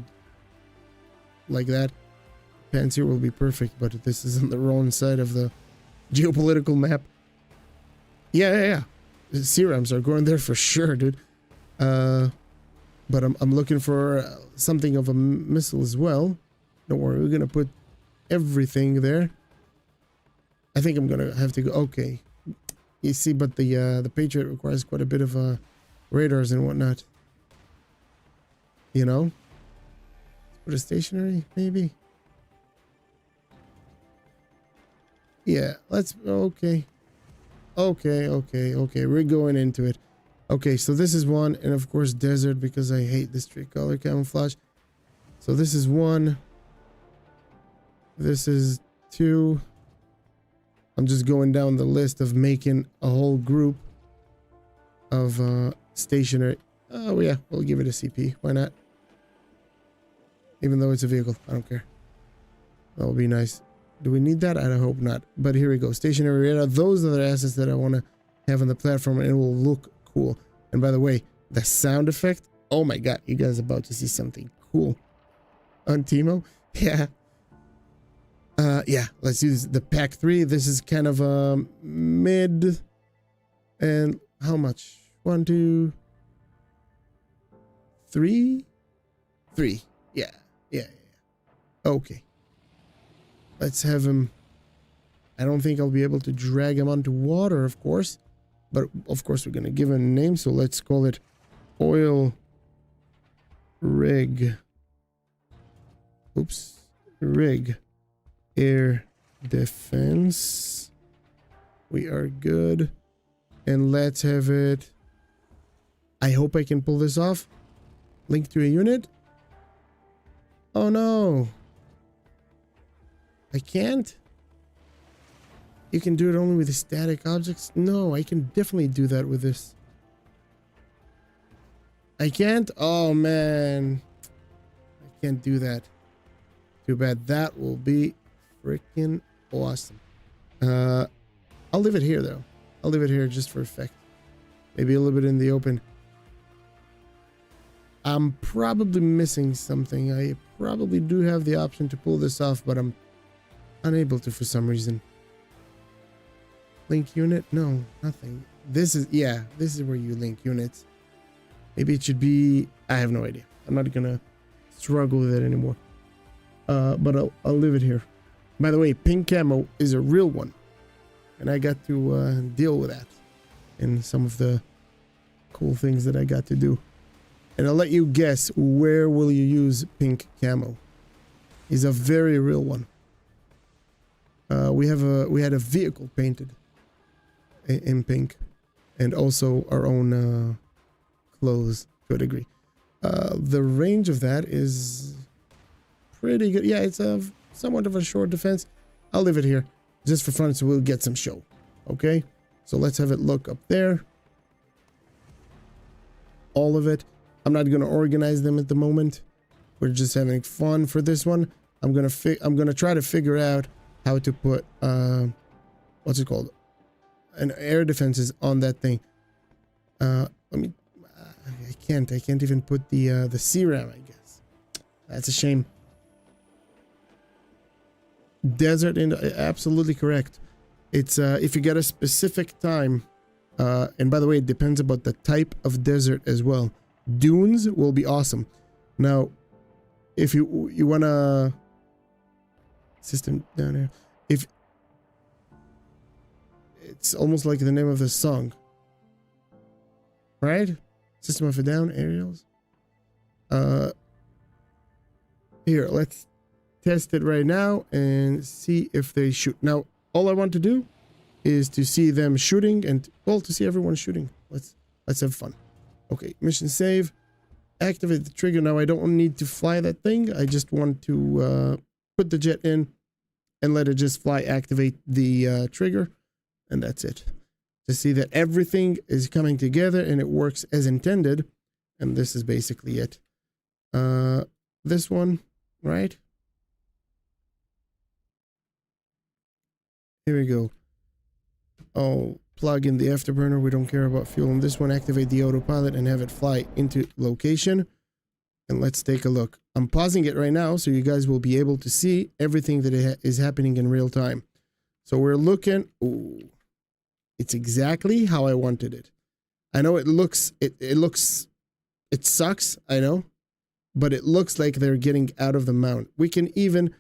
like that. Panzer will be perfect, but this is on the wrong side of the geopolitical map. Yeah. The Serams are going there for sure, dude. But I'm looking for something of a missile as well. Don't worry, we're gonna put everything there. I think I'm gonna have to go. Okay, you see, but the Patriot requires quite a bit of radars and whatnot. You know, let's put a stationary, maybe. Yeah, let's. Okay. We're going into it. Okay, so this is one, and of course desert, because I hate this tricolor camouflage. So this is one. This is two. I'm just going down the list of making a whole group of stationary. Oh yeah, we'll give it a CP. Why not? Even though it's a vehicle, I don't care. That will be nice. Do we need that? I hope not. But here we go. Stationary radar. Those are the assets that I want to have on the platform, and it will look cool. And by the way, the sound effect. Oh my god, you guys are about to see something cool on Timo. Yeah. Yeah, let's use the pack 3. This is kind of a mid. And how much? 1, 2, 3? 3. Yeah. Okay. Let's have him. I don't think I'll be able to drag him onto water, of course. But of course, we're going to give him a name. So let's call it Oil Rig. Oops. Rig. Air Defense. We are good. And let's have it. I hope I can pull this off. Link to a unit. Oh no. I can't? You can do it only with the static objects? No, I can definitely do that with this. I can't? Oh man. I can't do that. Too bad. That will be freaking awesome. I'll leave it here though. I'll leave it here just for effect. Maybe a little bit in the open. I'm probably missing something. I probably do have the option to pull this off, but I'm unable to for some reason. Link unit? No, nothing. This is, yeah, this is where you link units. Maybe it should be, I have no idea. I'm not gonna struggle with it anymore. But I'll leave it here. By the way, pink camo is a real one. And I got to deal with that in some of the cool things that I got to do. And I'll let you guess, where will you use pink camo? It's a very real one. We had a vehicle painted in pink, and also our own clothes to a degree. The range of that is pretty good. Yeah, it's a somewhat of a short defense. I'll leave it here just for fun, so we'll get some show. Okay, so let's have it look up there. All of it. I'm not gonna organize them at the moment. We're just having fun for this one. I'm gonna try to figure out how to put what's it called, an air defenses on that thing. Let me. I can't even put the CRAM. I guess that's a shame. Desert, and absolutely correct. It's if you get a specific time, and by the way, it depends about the type of desert as well. Dunes will be awesome. Now, if you wanna System down here. If it's almost like the name of the song, right? System of a Down aerials. Here, let's test it right now and see if they shoot. Now, all I want to do is to see them shooting and, well, to see everyone shooting. Let's have fun. Okay, mission save. Activate the trigger. Now, I don't need to fly that thing. I just want to put the jet in and let it just fly, activate the trigger, and that's it. To see that everything is coming together and it works as intended. And this is basically it. This one, right? Here we go. I'll plug in the afterburner. We don't care about fuel. And this one, activate the autopilot and have it fly into location. And let's take a look. I'm pausing it right now so you guys will be able to see everything that is happening in real time. So we're looking. Ooh, it's exactly how I wanted it. I know it looks, it sucks, I know, but it looks like they're getting out of the mount. We can even,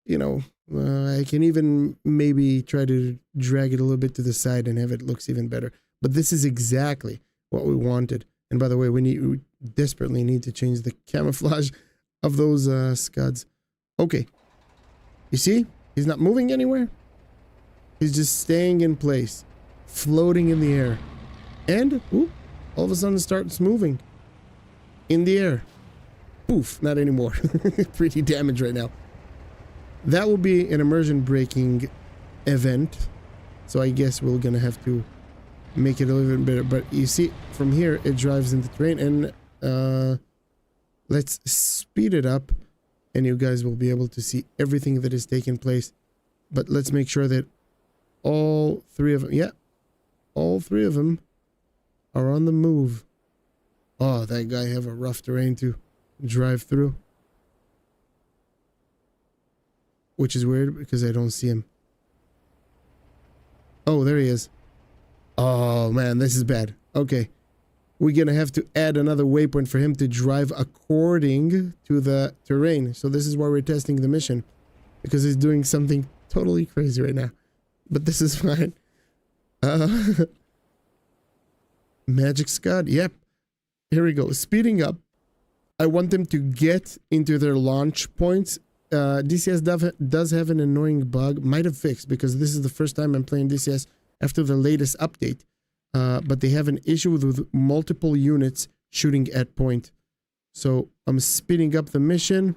you know, I can even maybe try to drag it a little bit to the side and have it looks even better. But this is exactly what we wanted. And by the way, we desperately need to change the camouflage of those scuds. Okay. You see? He's not moving anywhere. He's just staying in place, floating in the air. And, ooh, all of a sudden starts moving in the air. Poof, not anymore. Pretty damaged right now. That will be an immersion braking event. So I guess we're going to have to make it a little bit better. But you see, from here, it drives into terrain. And let's speed it up. And you guys will be able to see everything that is taking place. But let's make sure that all three of them, yeah, all three of them are on the move. Oh, that guy have a rough terrain to drive through. Which is weird because I don't see him. Oh, there he is. Oh, man, this is bad. Okay. We're going to have to add another waypoint for him to drive according to the terrain. So this is why we're testing the mission. Because he's doing something totally crazy right now. But this is fine. Magic Scud. Yep. Here we go. Speeding up. I want them to get into their launch points. DCS does have an annoying bug. Might have fixed because this is the first time I'm playing DCS after the latest update. But they have an issue with multiple units shooting at point. So I'm speeding up the mission.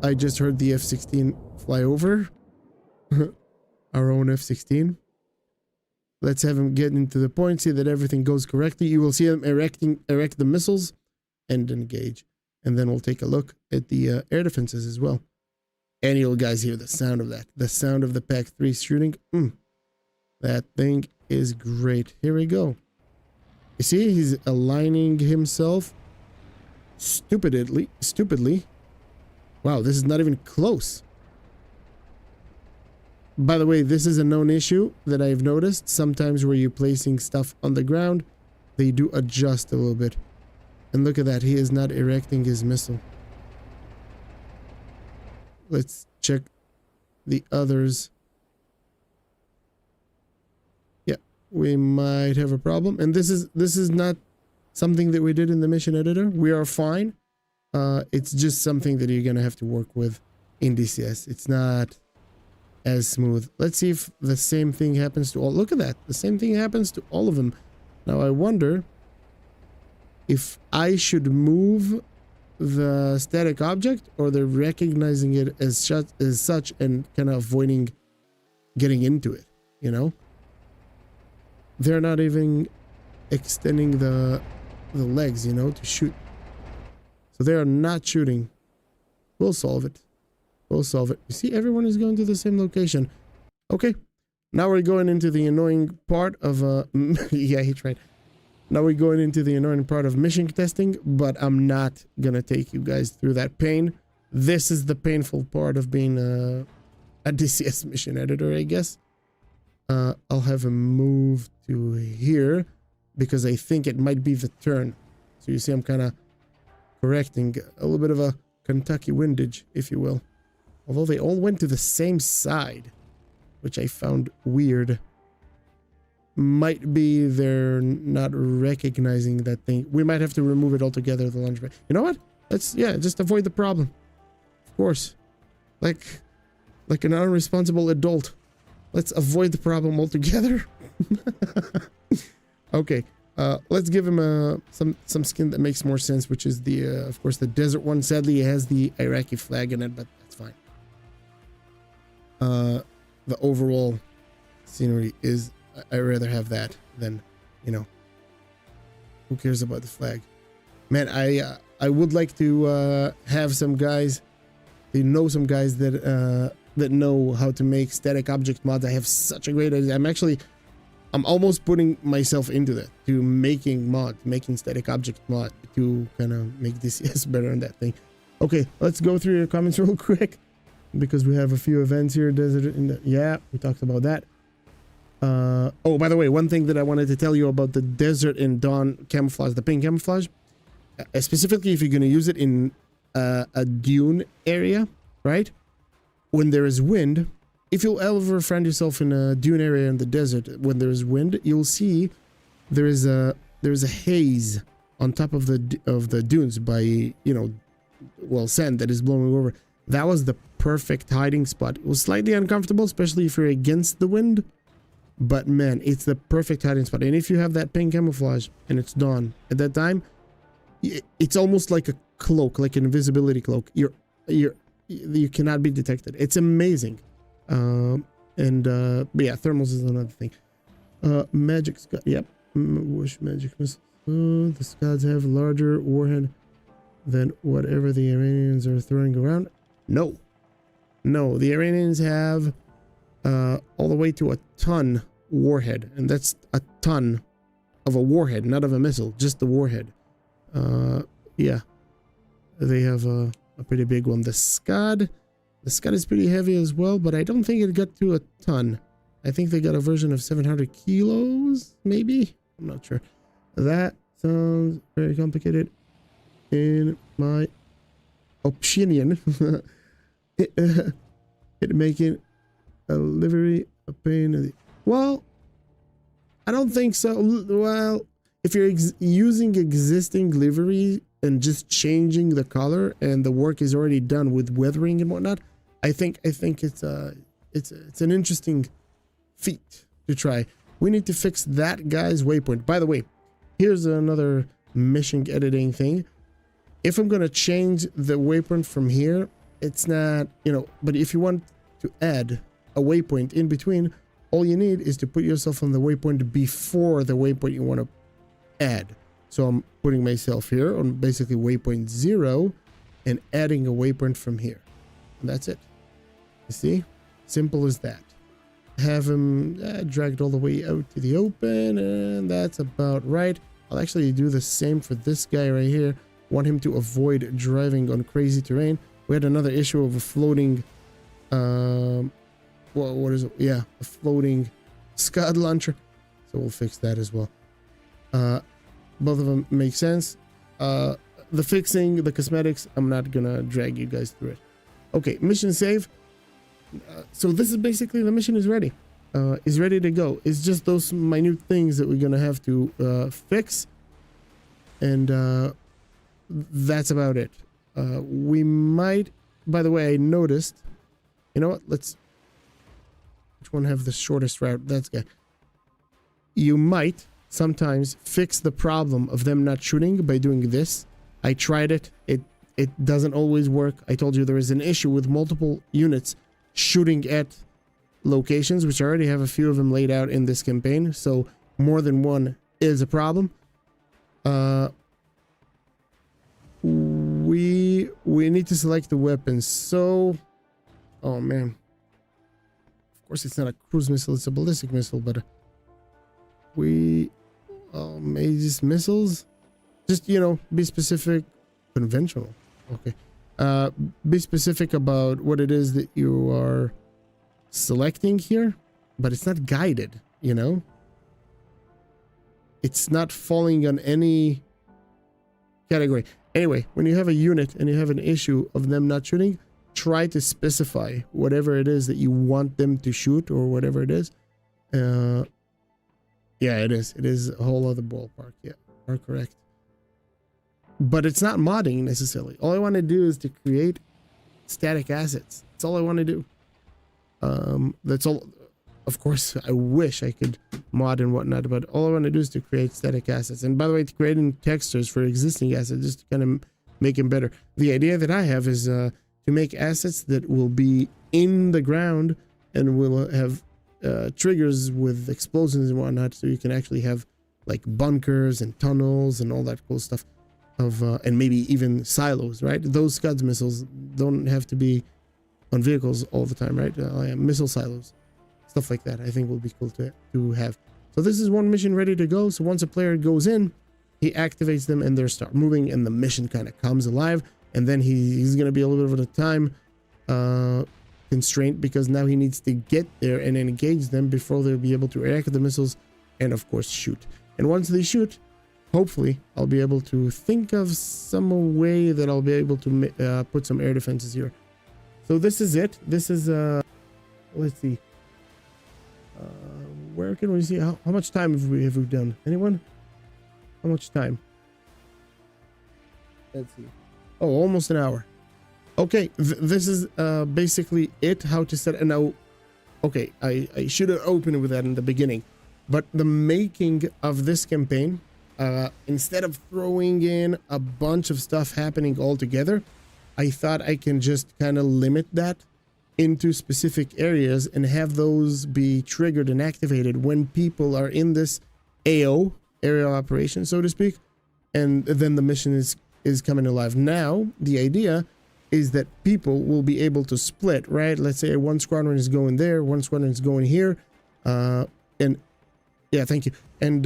I just heard the F-16 fly over. Our own F-16. Let's have him get into the point, see that everything goes correctly. You will see him erect the missiles and engage. And then we'll take a look at the air defenses as well. And you'll guys hear the sound of that. The sound of the PAC-3 shooting. That thing is great. Here we go. You see, he's aligning himself stupidly. Wow, this is not even close. By the way, this is a known issue that I've noticed. Sometimes where you're placing stuff on the ground, they do adjust a little bit. And look at that, he is not erecting his missile. Let's check the others. Yeah, we might have a problem. And this is not something that we did in the mission editor. We are fine. It's just something that you're gonna have to work with in DCS. It's not as smooth. Let's see if the same thing happens to all. Look at that. The same thing happens to all of them. Now I wonder if I should move the static object or they're recognizing it as such and kind of avoiding getting into it, you know? They're not even extending the legs, you know, to shoot. So they are not shooting. We'll solve it. We'll solve it. You see, everyone is going to the same location. Okay. Now we're going into the annoying part of yeah, he tried. Now we're going into the annoying part of mission testing, but I'm not gonna take you guys through that pain. This is the painful part of being a DCS mission editor, I guess. I'll have him move to here because I think it might be the turn. So you see, I'm kind of correcting a little bit of a Kentucky windage, if you will. Although they all went to the same side, which I found weird. Might be they're not recognizing that thing. We might have to remove it altogether, the launch bay. You know what? Let's, yeah, just avoid the problem. Of course. Like an irresponsible adult. Let's avoid the problem altogether. Okay. Let's give him some skin that makes more sense, which is the, of course, the desert one. Sadly, it has the Iraqi flag in it, but that's fine. The overall scenery is, I'd rather have that than, you know, who cares about the flag? Man, I would like to have some guys, some guys that know how to make static object mods. I have such a great idea. I'm almost putting myself into that, to making static object mod to kind of make DCS better on that thing. Okay, let's go through your comments real quick because we have a few events here. Yeah, we talked about that. Oh, by the way, one thing that I wanted to tell you about the desert and dawn camouflage, the pink camouflage, specifically if you're going to use it in a dune area, right? When there is wind, if you'll ever find yourself in a dune area in the desert, when there is wind, you'll see there is a haze on top of the dunes by, you know, well, sand that is blowing over. That was the perfect hiding spot. It was slightly uncomfortable, especially if you're against the wind. But man, it's the perfect hiding spot. And if you have that pink camouflage and it's dawn at that time, it's almost like a cloak, like an invisibility cloak. You cannot be detected. It's amazing. But yeah, thermals is another thing. Magic Scud. Yep. Wish magic missiles. The Scuds have larger warhead than whatever the Iranians are throwing around. No, the Iranians have all the way to a ton warhead, and that's a ton of a warhead, not of a missile, just the warhead. Yeah, they have a pretty big one. The Scud is pretty heavy as well, but I don't think it got to a ton. I think they got a version of 700 kilos, maybe? I'm not sure. That sounds very complicated in my opinion. It making a livery a pain. Well, I don't think so. Well, if you're using existing livery and just changing the color and the work is already done with weathering and whatnot, I think it's an interesting feat to try. We need to fix that guy's waypoint. By the way, here's another mission editing thing. If I'm gonna change the waypoint from here, it's not, you know, but if you want to add a waypoint in between, all you need is to put yourself on the waypoint before the waypoint you want to add. So I'm putting myself here on basically waypoint 0 and adding a waypoint from here. And that's it. You see? Simple as that. Have him dragged all the way out to the open, and that's about right. I'll actually do the same for this guy right here. Want him to avoid driving on crazy terrain. We had another issue of a floating what is it? Yeah, a floating Scud launcher. So we'll fix that as well. Both of them make sense. The fixing, the cosmetics, I'm not gonna drag you guys through it. Okay, mission save. So this is basically, the mission is ready. Is ready to go. It's just those minute things that we're gonna have to fix. And that's about it. We might, by the way, I noticed, you know what, which one have the shortest route? That's good. You might sometimes fix the problem of them not shooting by doing this. I tried it. It doesn't always work. I told you there is an issue with multiple units shooting at locations, which I already have a few of them laid out in this campaign. So more than one is a problem. We need to select the weapons. So, oh man. Of course, it's not a cruise missile, it's a ballistic missile, but maybe just missiles? Just, you know, be specific. Conventional. Okay. Be specific about what it is that you are selecting here, but it's not guided, you know? It's not falling on any category. Anyway, when you have a unit and you have an issue of them not shooting, try to specify whatever it is that you want them to shoot or whatever it is. Yeah, it is a whole other ballpark. Yeah, are correct. But it's not modding necessarily. All I want to do is to create static assets. That's all I want to do. That's all. Of course, I wish I could mod and whatnot, but all I want to do is to create static assets. And by the way, creating textures for existing assets just to kind of make them better. The idea that I have is to make assets that will be in the ground and will have triggers with explosions and whatnot, so you can actually have like bunkers and tunnels and all that cool stuff. And maybe even silos, right? Those Scuds missiles don't have to be on vehicles all the time, right? Missile silos, stuff like that, I think will be cool to have. So this is one mission ready to go. So once a player goes in, he activates them and they start moving, and the mission kind of comes alive. And then he's going to be a little bit of a time constraint, because now he needs to get there and engage them before they'll be able to react to the missiles and, of course, shoot. And once they shoot, hopefully, I'll be able to think of some way that I'll be able to put some air defenses here. So this is it. This is, let's see. Where can we see? How much time have we done? Anyone? How much time? Let's see. Oh, almost an hour. Okay, this is basically it. How to set it now. Okay, I should have opened with that in the beginning. But the making of this campaign, instead of throwing in a bunch of stuff happening all together, I thought I can just kind of limit that into specific areas and have those be triggered and activated when people are in this AO, area of operation, so to speak, and then the mission is coming alive. Now, the idea is that people will be able to split, right? Let's say one squadron is going there, one squadron is going here, and yeah, thank you. And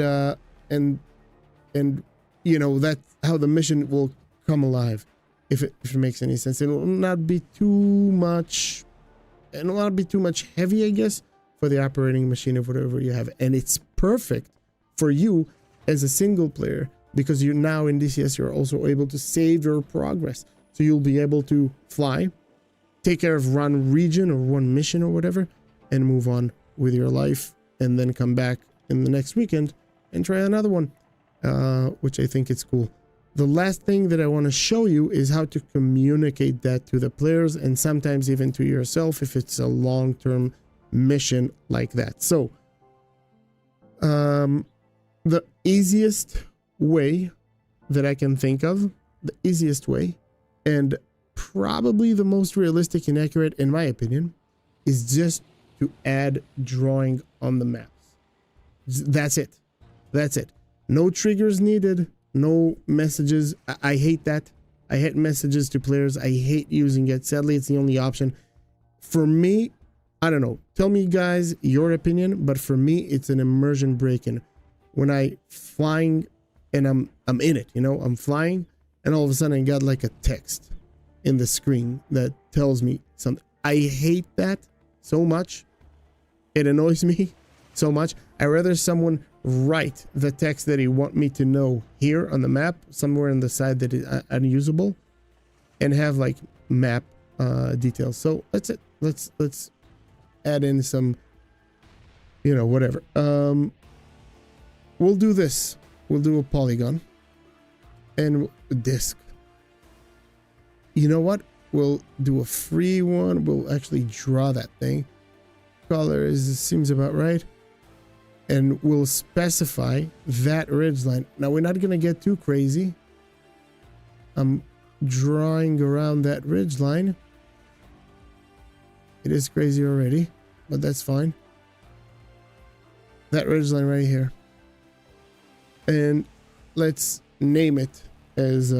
you know, that's how the mission will come alive, if it makes any sense. It will not be too much, and it will not be too much heavy, I guess, for the operating machine of whatever you have. And it's perfect for you as a single player, because you're now in DCS, you're also able to save your progress. So you'll be able to fly, take care of one region or one mission or whatever, and move on with your life, and then come back in the next weekend and try another one, which I think is cool. The last thing that I want to show you is how to communicate that to the players, and sometimes even to yourself if it's a long-term mission like that. So the easiest way that I can think of, the easiest way, and probably the most realistic and accurate in my opinion, is just to add drawing on the maps. That's it. That's it. No triggers needed, no messages. I hate that. I hate messages to players. I hate using it. Sadly, it's the only option. For me, I don't know. Tell me, guys, your opinion, but for me, it's an immersion break-in. When I flying and I'm in it, you know, I'm flying, and all of a sudden I got like a text in the screen that tells me something. I hate that so much. It annoys me so much. I'd rather someone write the text that he want me to know here on the map, somewhere on the side that is unusable, and have like map details. So that's it. Let's add in some, you know, whatever. We'll do this. We'll do a polygon and a disk. You know what? We'll do a free one. We'll actually draw that thing. Color seems about right. And we'll specify that ridgeline. Now, we're not going to get too crazy. I'm drawing around that ridgeline. It is crazy already, but that's fine. That ridgeline right here. And let's name it as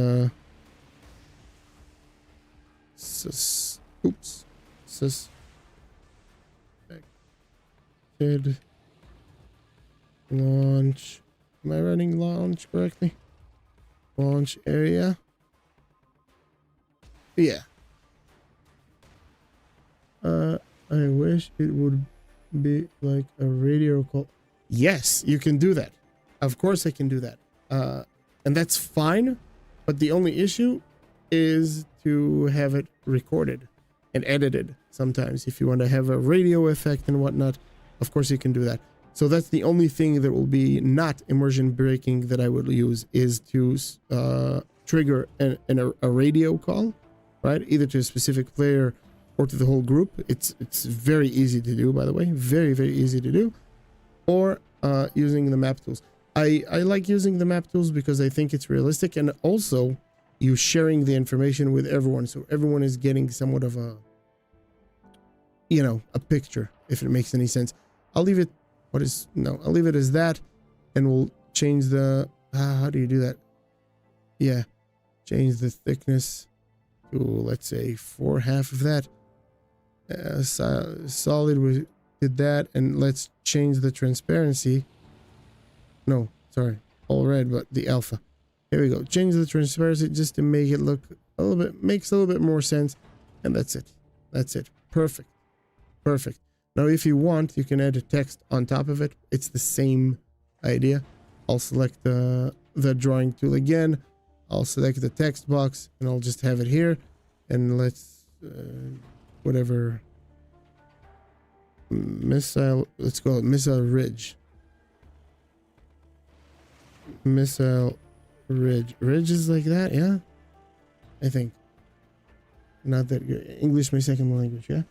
suspected launch. Am I running launch correctly? Launch area. Yeah. I wish it would be like a radio call. Yes, you can do that. Of course I can do that. And that's fine. But the only issue is to have it recorded. and edited sometimes. If you want to have a radio effect and whatnot, of course you can do that. So that's the only thing that will be not immersion breaking that I would use, is to trigger a radio call, right? Either to a specific player or to the whole group. It's very easy to do, by the way, very, very easy to do. Or using the map tools. I like using the map tools because I think it's realistic, and also you sharing the information with everyone, so everyone is getting somewhat of a, you know, a picture, if it makes any sense. I'll leave it, I'll leave it as that, and we'll change the, how do you do that? Yeah, change the thickness to, let's say, 4/2 of that. Solid, we did that, and let's change the transparency. No, sorry, all red, but the alpha. Here we go. Change the transparency just to make it look a little bit, makes a little bit more sense. And that's it. That's it. Perfect. Perfect. Now, if you want, you can add a text on top of it. It's the same idea. I'll select the drawing tool again. I'll select the text box and I'll just have it here. And let's, whatever, missile, let's call it Missile Ridge. Missile Ridge. Ridge is like that, yeah? I think. Not that good. English, my second language, yeah?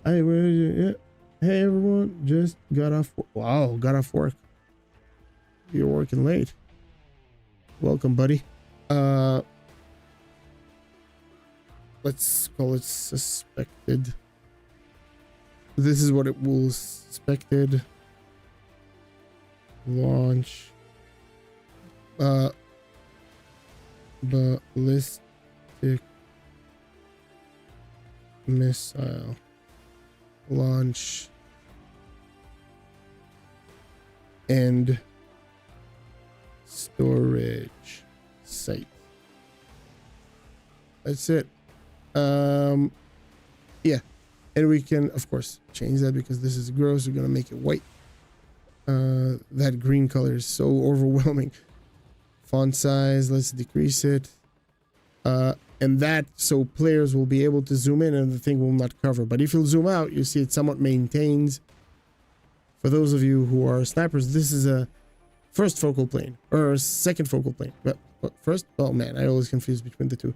Yeah. Hey, everyone. Just got off. Wow, got off work. You're working late. Welcome, buddy. Let's call it suspected. This is what it will suspected. Launch. Ballistic missile launch and storage site. That's it. Yeah, and we can of course change that because this is gross. We're gonna make it white. That green color is so overwhelming. Font size, let's decrease it. And that, so players will be able to zoom in and the thing will not cover. But if you zoom out, you see it somewhat maintains. For those of you who are snipers, this is a first focal plane or a second focal plane. But first, oh man, I always confuse between the two.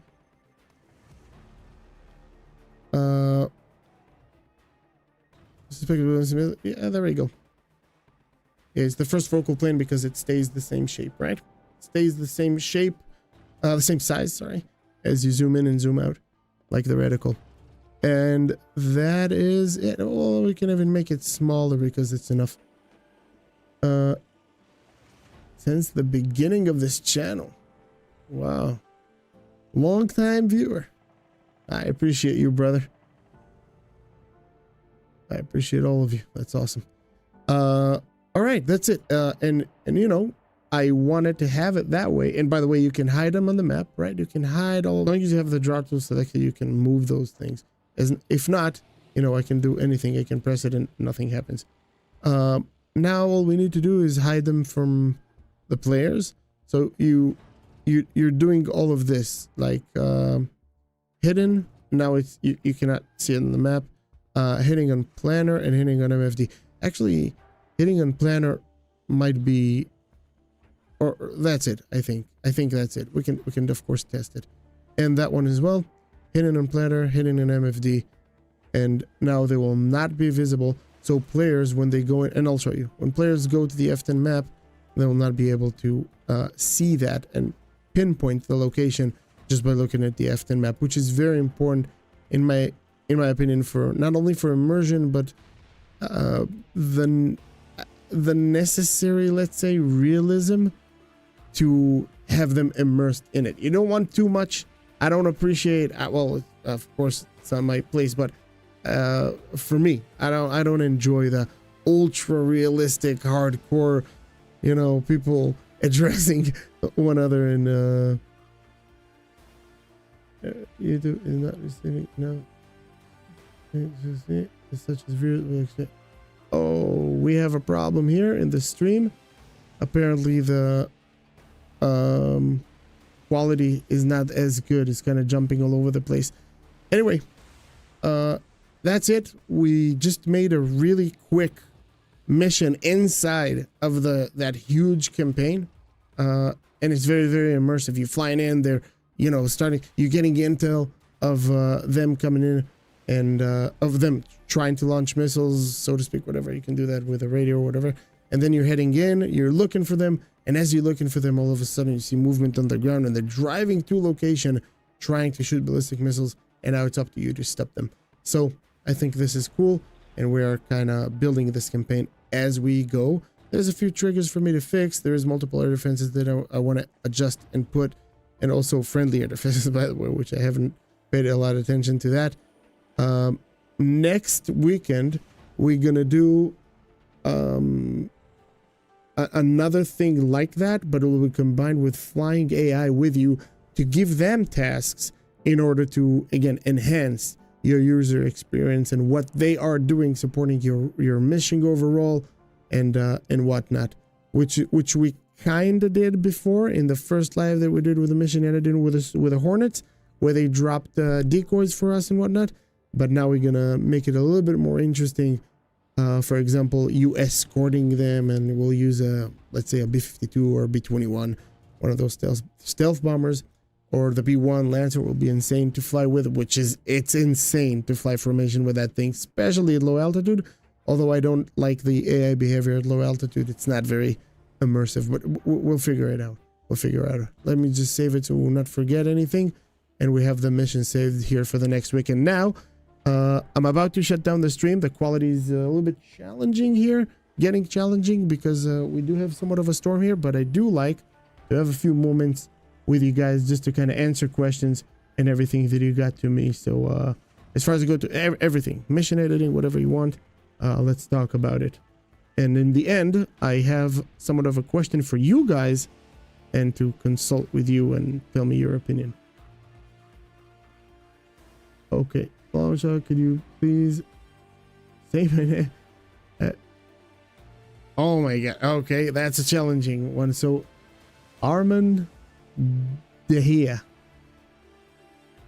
Yeah, there we go. Yeah, it's the first focal plane because it stays the same shape, right? Stays the same shape, the same size, sorry, as you zoom in and zoom out, like the reticle. And that is it. Oh, we can even make it smaller because it's enough. Since the beginning of this channel. Wow. Long time viewer. I appreciate you, brother. I appreciate all of you. That's awesome. All right, that's it. And you know, I wanted to have it that way. And by the way, you can hide them on the map, right? You can hide all, as long as you have the draw tool selected, you can move those things. If not, you know, I can do anything. I can press it and nothing happens. Now all we need to do is hide them from the players. So you're doing all of this, like hidden. Now it's you cannot see it on the map. Hitting on planner and hitting on MFD. Actually, hitting on planner might be, or that's it. I think that's it. We can of course test it, and that one as well. Hitting on planner, hitting on MFD, and now they will not be visible. So players, when they go in, and I'll show you, when players go to the F10 map, they will not be able to see that and pinpoint the location just by looking at the F10 map, which is very important in my opinion, for not only for immersion, but the necessary, let's say, realism to have them immersed in it. You don't want too much. I don't appreciate, well, of course it's not my place, but for me, I don't enjoy the ultra realistic hardcore, you know, people addressing one another in YouTube is not receiving, no. Such as real. Oh, we have a problem here in the stream. Apparently the quality is not as good. It's kind of jumping all over the place. Anyway, that's it. We just made a really quick mission inside of that huge campaign, and it's very, very immersive. You're flying in there, you know, you're getting intel of them coming in, and of them trying to launch missiles, so to speak, whatever. You can do that with a radio or whatever. And then you're heading in, you're looking for them, and as you're looking for them, all of a sudden you see movement on the ground, and they're driving to location trying to shoot ballistic missiles, and now it's up to you to stop them. So I think this is cool, and we are kind of building this campaign as we go. There's a few triggers for me to fix. There's multiple air defenses that I want to adjust and put, and also friendly air defenses, by the way, which I haven't paid a lot of attention to that. Next weekend, we're going to do another thing like that, but it will be combined with flying AI with you to give them tasks in order to, again, enhance your user experience and what they are doing, supporting your mission overall and whatnot, which we kind of did before in the first live that we did with the mission editing with the Hornets, where they dropped decoys for us and whatnot. But now we're gonna make it a little bit more interesting. For example, you escorting them, and we'll use let's say a B-52 or B-21, one of those stealth bombers, or the B-1 Lancer will be insane to fly with, it's insane to fly formation with that thing, especially at low altitude. Although I don't like the AI behavior at low altitude, it's not very immersive, but we'll figure it out. Let me just save it so we'll not forget anything, and we have the mission saved here for the next weekend. Now, I'm about to shut down the stream. The quality is a little bit challenging here, getting challenging, because we do have somewhat of a storm here, but I do like to have a few moments with you guys just to kind of answer questions and everything that you got to me. So as far as I go to everything, mission editing, whatever you want, let's talk about it. And in the end, I have somewhat of a question for you guys and to consult with you and tell me your opinion. Okay, Launcher, could you please say my name? Oh my god, okay, that's a challenging one. So, Armand Dehia.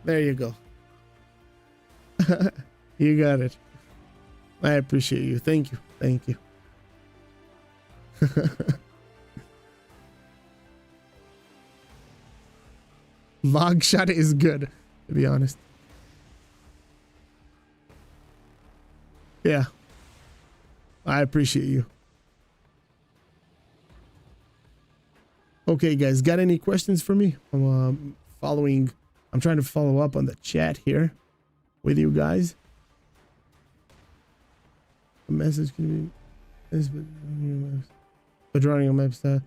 There you go. You got it. I appreciate you. Thank you. Thank you. Log shot is good, to be honest. Yeah. I appreciate you. Okay, guys, got any questions for me? I'm trying to follow up on the chat here with you guys. A message can be but running a map stat.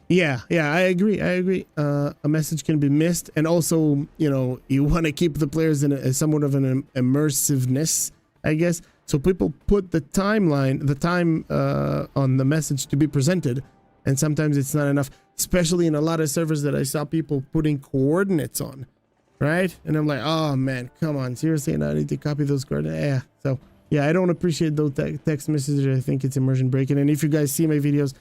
Yeah, I agree. A message can be missed, and also, you know, you want to keep the players in somewhat of an immersiveness, I guess. So people put the time on the message to be presented, and sometimes it's not enough, especially in a lot of servers that I saw people putting coordinates on, right? And I'm like, oh man, come on, seriously, and I need to copy those coordinates. Yeah, so yeah, I don't appreciate those text messages. I think it's immersion breaking. And if you guys see my videos,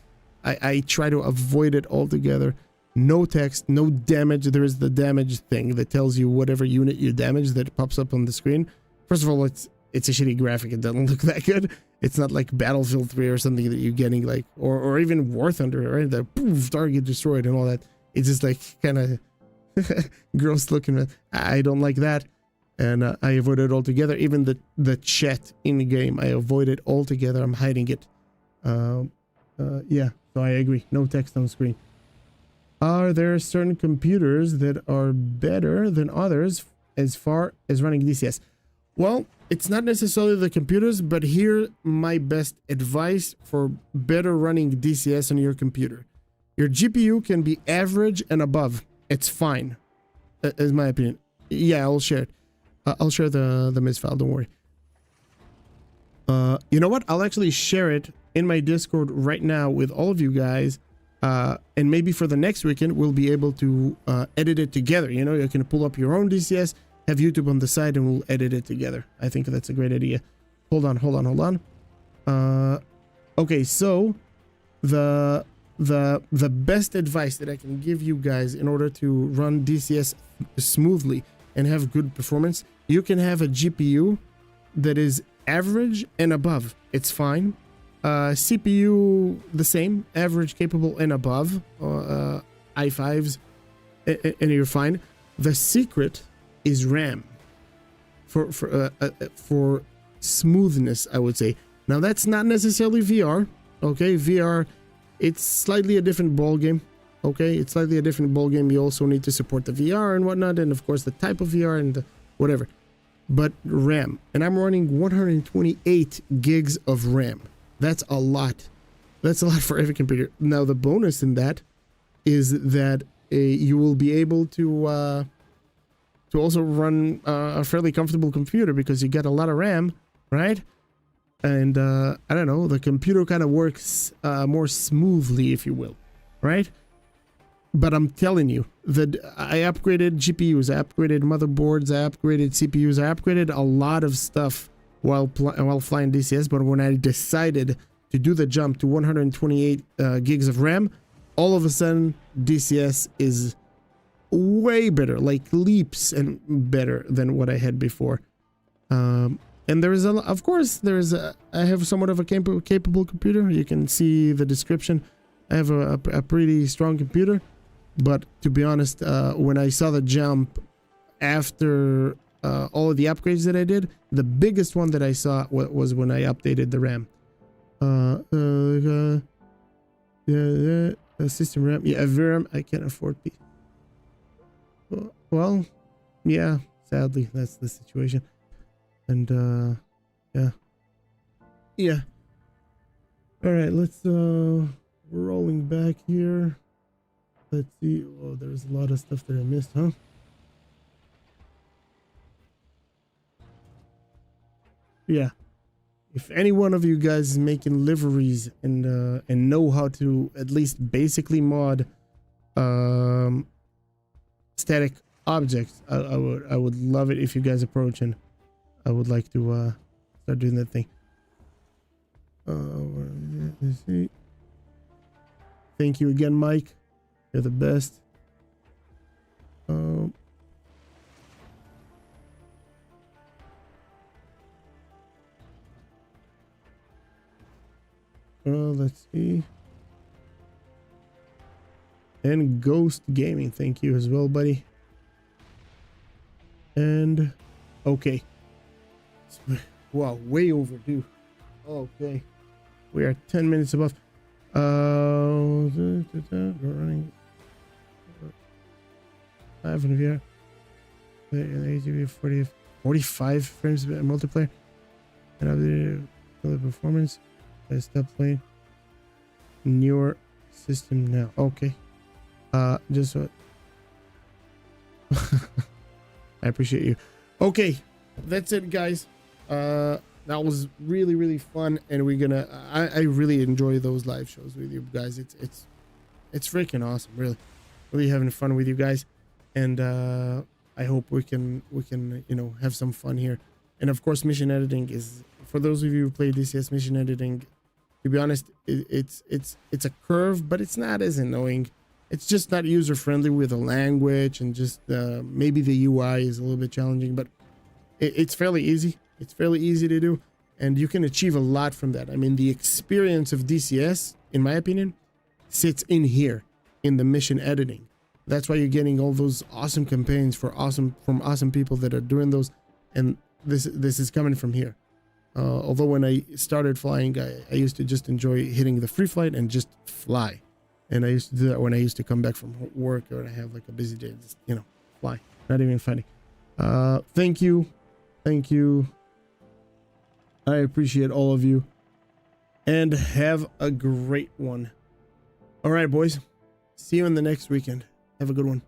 I try to avoid it altogether. No text, no damage. There is the damage thing that tells you whatever unit you damaged that pops up on the screen. First of all, it's a shitty graphic. It doesn't look that good. It's not like Battlefield 3 or something that you're getting, like, or even War Thunder, right? The poof, target destroyed and all that. It's just like kind of gross looking. I don't like that, and I avoid it altogether. Even the chat in the game, I avoid it altogether. I'm hiding it. Yeah, so I agree. No text on screen. Are there certain computers that are better than others as far as running DCS? Well, it's not necessarily the computers, but here my best advice for better running DCS on your computer. Your GPU can be average and above. It's fine, is my opinion. Yeah, I'll share it. I'll share the miss file, don't worry. You know what? I'll actually share it in my Discord right now with all of you guys. And maybe for the next weekend, we'll be able to edit it together. You know, you can pull up your own DCS, have YouTube on the side, and we'll edit it together. I think that's a great idea. Hold on. Okay, so the best advice that I can give you guys in order to run DCS smoothly and have good performance. You can have a GPU that is average and above. It's fine. CPU the same, average, capable, and above. i5s, and you're fine. The secret is RAM for smoothness, I would say. Now that's not necessarily VR. Okay, VR, it's slightly a different ball game. Okay, it's slightly a different ball game. You also need to support the VR and whatnot, and of course the type of VR and whatever. But RAM, and I'm running 128 gigs of RAM. That's a lot. That's a lot for every computer. Now the bonus in that is that you will be able to also run a fairly comfortable computer because you get a lot of RAM, right? And I don't know, the computer kind of works more smoothly, if you will, right? But I'm telling you that I upgraded GPUs, I upgraded motherboards, I upgraded CPUs, I upgraded a lot of stuff while flying DCS. But when I decided to do the jump to 128 gigs of RAM, all of a sudden DCS is way better, like leaps and better than what I had before. And there is of course I have somewhat of a capable computer. You can see the description. I have a pretty strong computer, but to be honest, when I saw the jump after all of the upgrades that I did, the biggest one that I saw was when I updated the RAM. System RAM, yeah, VRAM. I can't afford P. Well, yeah, sadly that's the situation. And yeah. All right, let's we're rolling back here. Let's see. Oh, there's a lot of stuff that I missed, huh? Yeah. If any one of you guys is making liveries and know how to at least basically mod static objects, I would love it if you guys approach, and I would like to start doing that thing. Let's see. Thank you again, Mike. You're the best. Let's see. And Ghost Gaming, thank you as well, buddy. And okay. Wow, way overdue. Okay, we are 10 minutes above. We're running 5 in VR. 45 frames multiplayer. And the performance. I stopped playing. Newer system now. Okay. Just what. I appreciate you. Okay, that's it, guys. That was really fun, and we're gonna I really enjoy those live shows with you guys. It's freaking awesome, really having fun with you guys. And I hope we can you know, have some fun here. And of course, mission editing is, for those of you who play DCS, mission editing, to be honest, it's a curve, but it's not as annoying. It's just not user friendly with the language, and just maybe the UI is a little bit challenging, but it's fairly easy. It's fairly easy to do, and you can achieve a lot from that. I mean, the experience of DCS, in my opinion, sits in here, in the mission editing. That's why you're getting all those awesome campaigns from awesome people that are doing those, and this is coming from here. Although when I started flying, I used to just enjoy hitting the free flight and just fly. And I used to do that when I used to come back from work, or I have like a busy day, just, you know, fly. Not even funny. Thank you. I appreciate all of you, and have a great one. All right, boys. See you in the next weekend. Have a good one.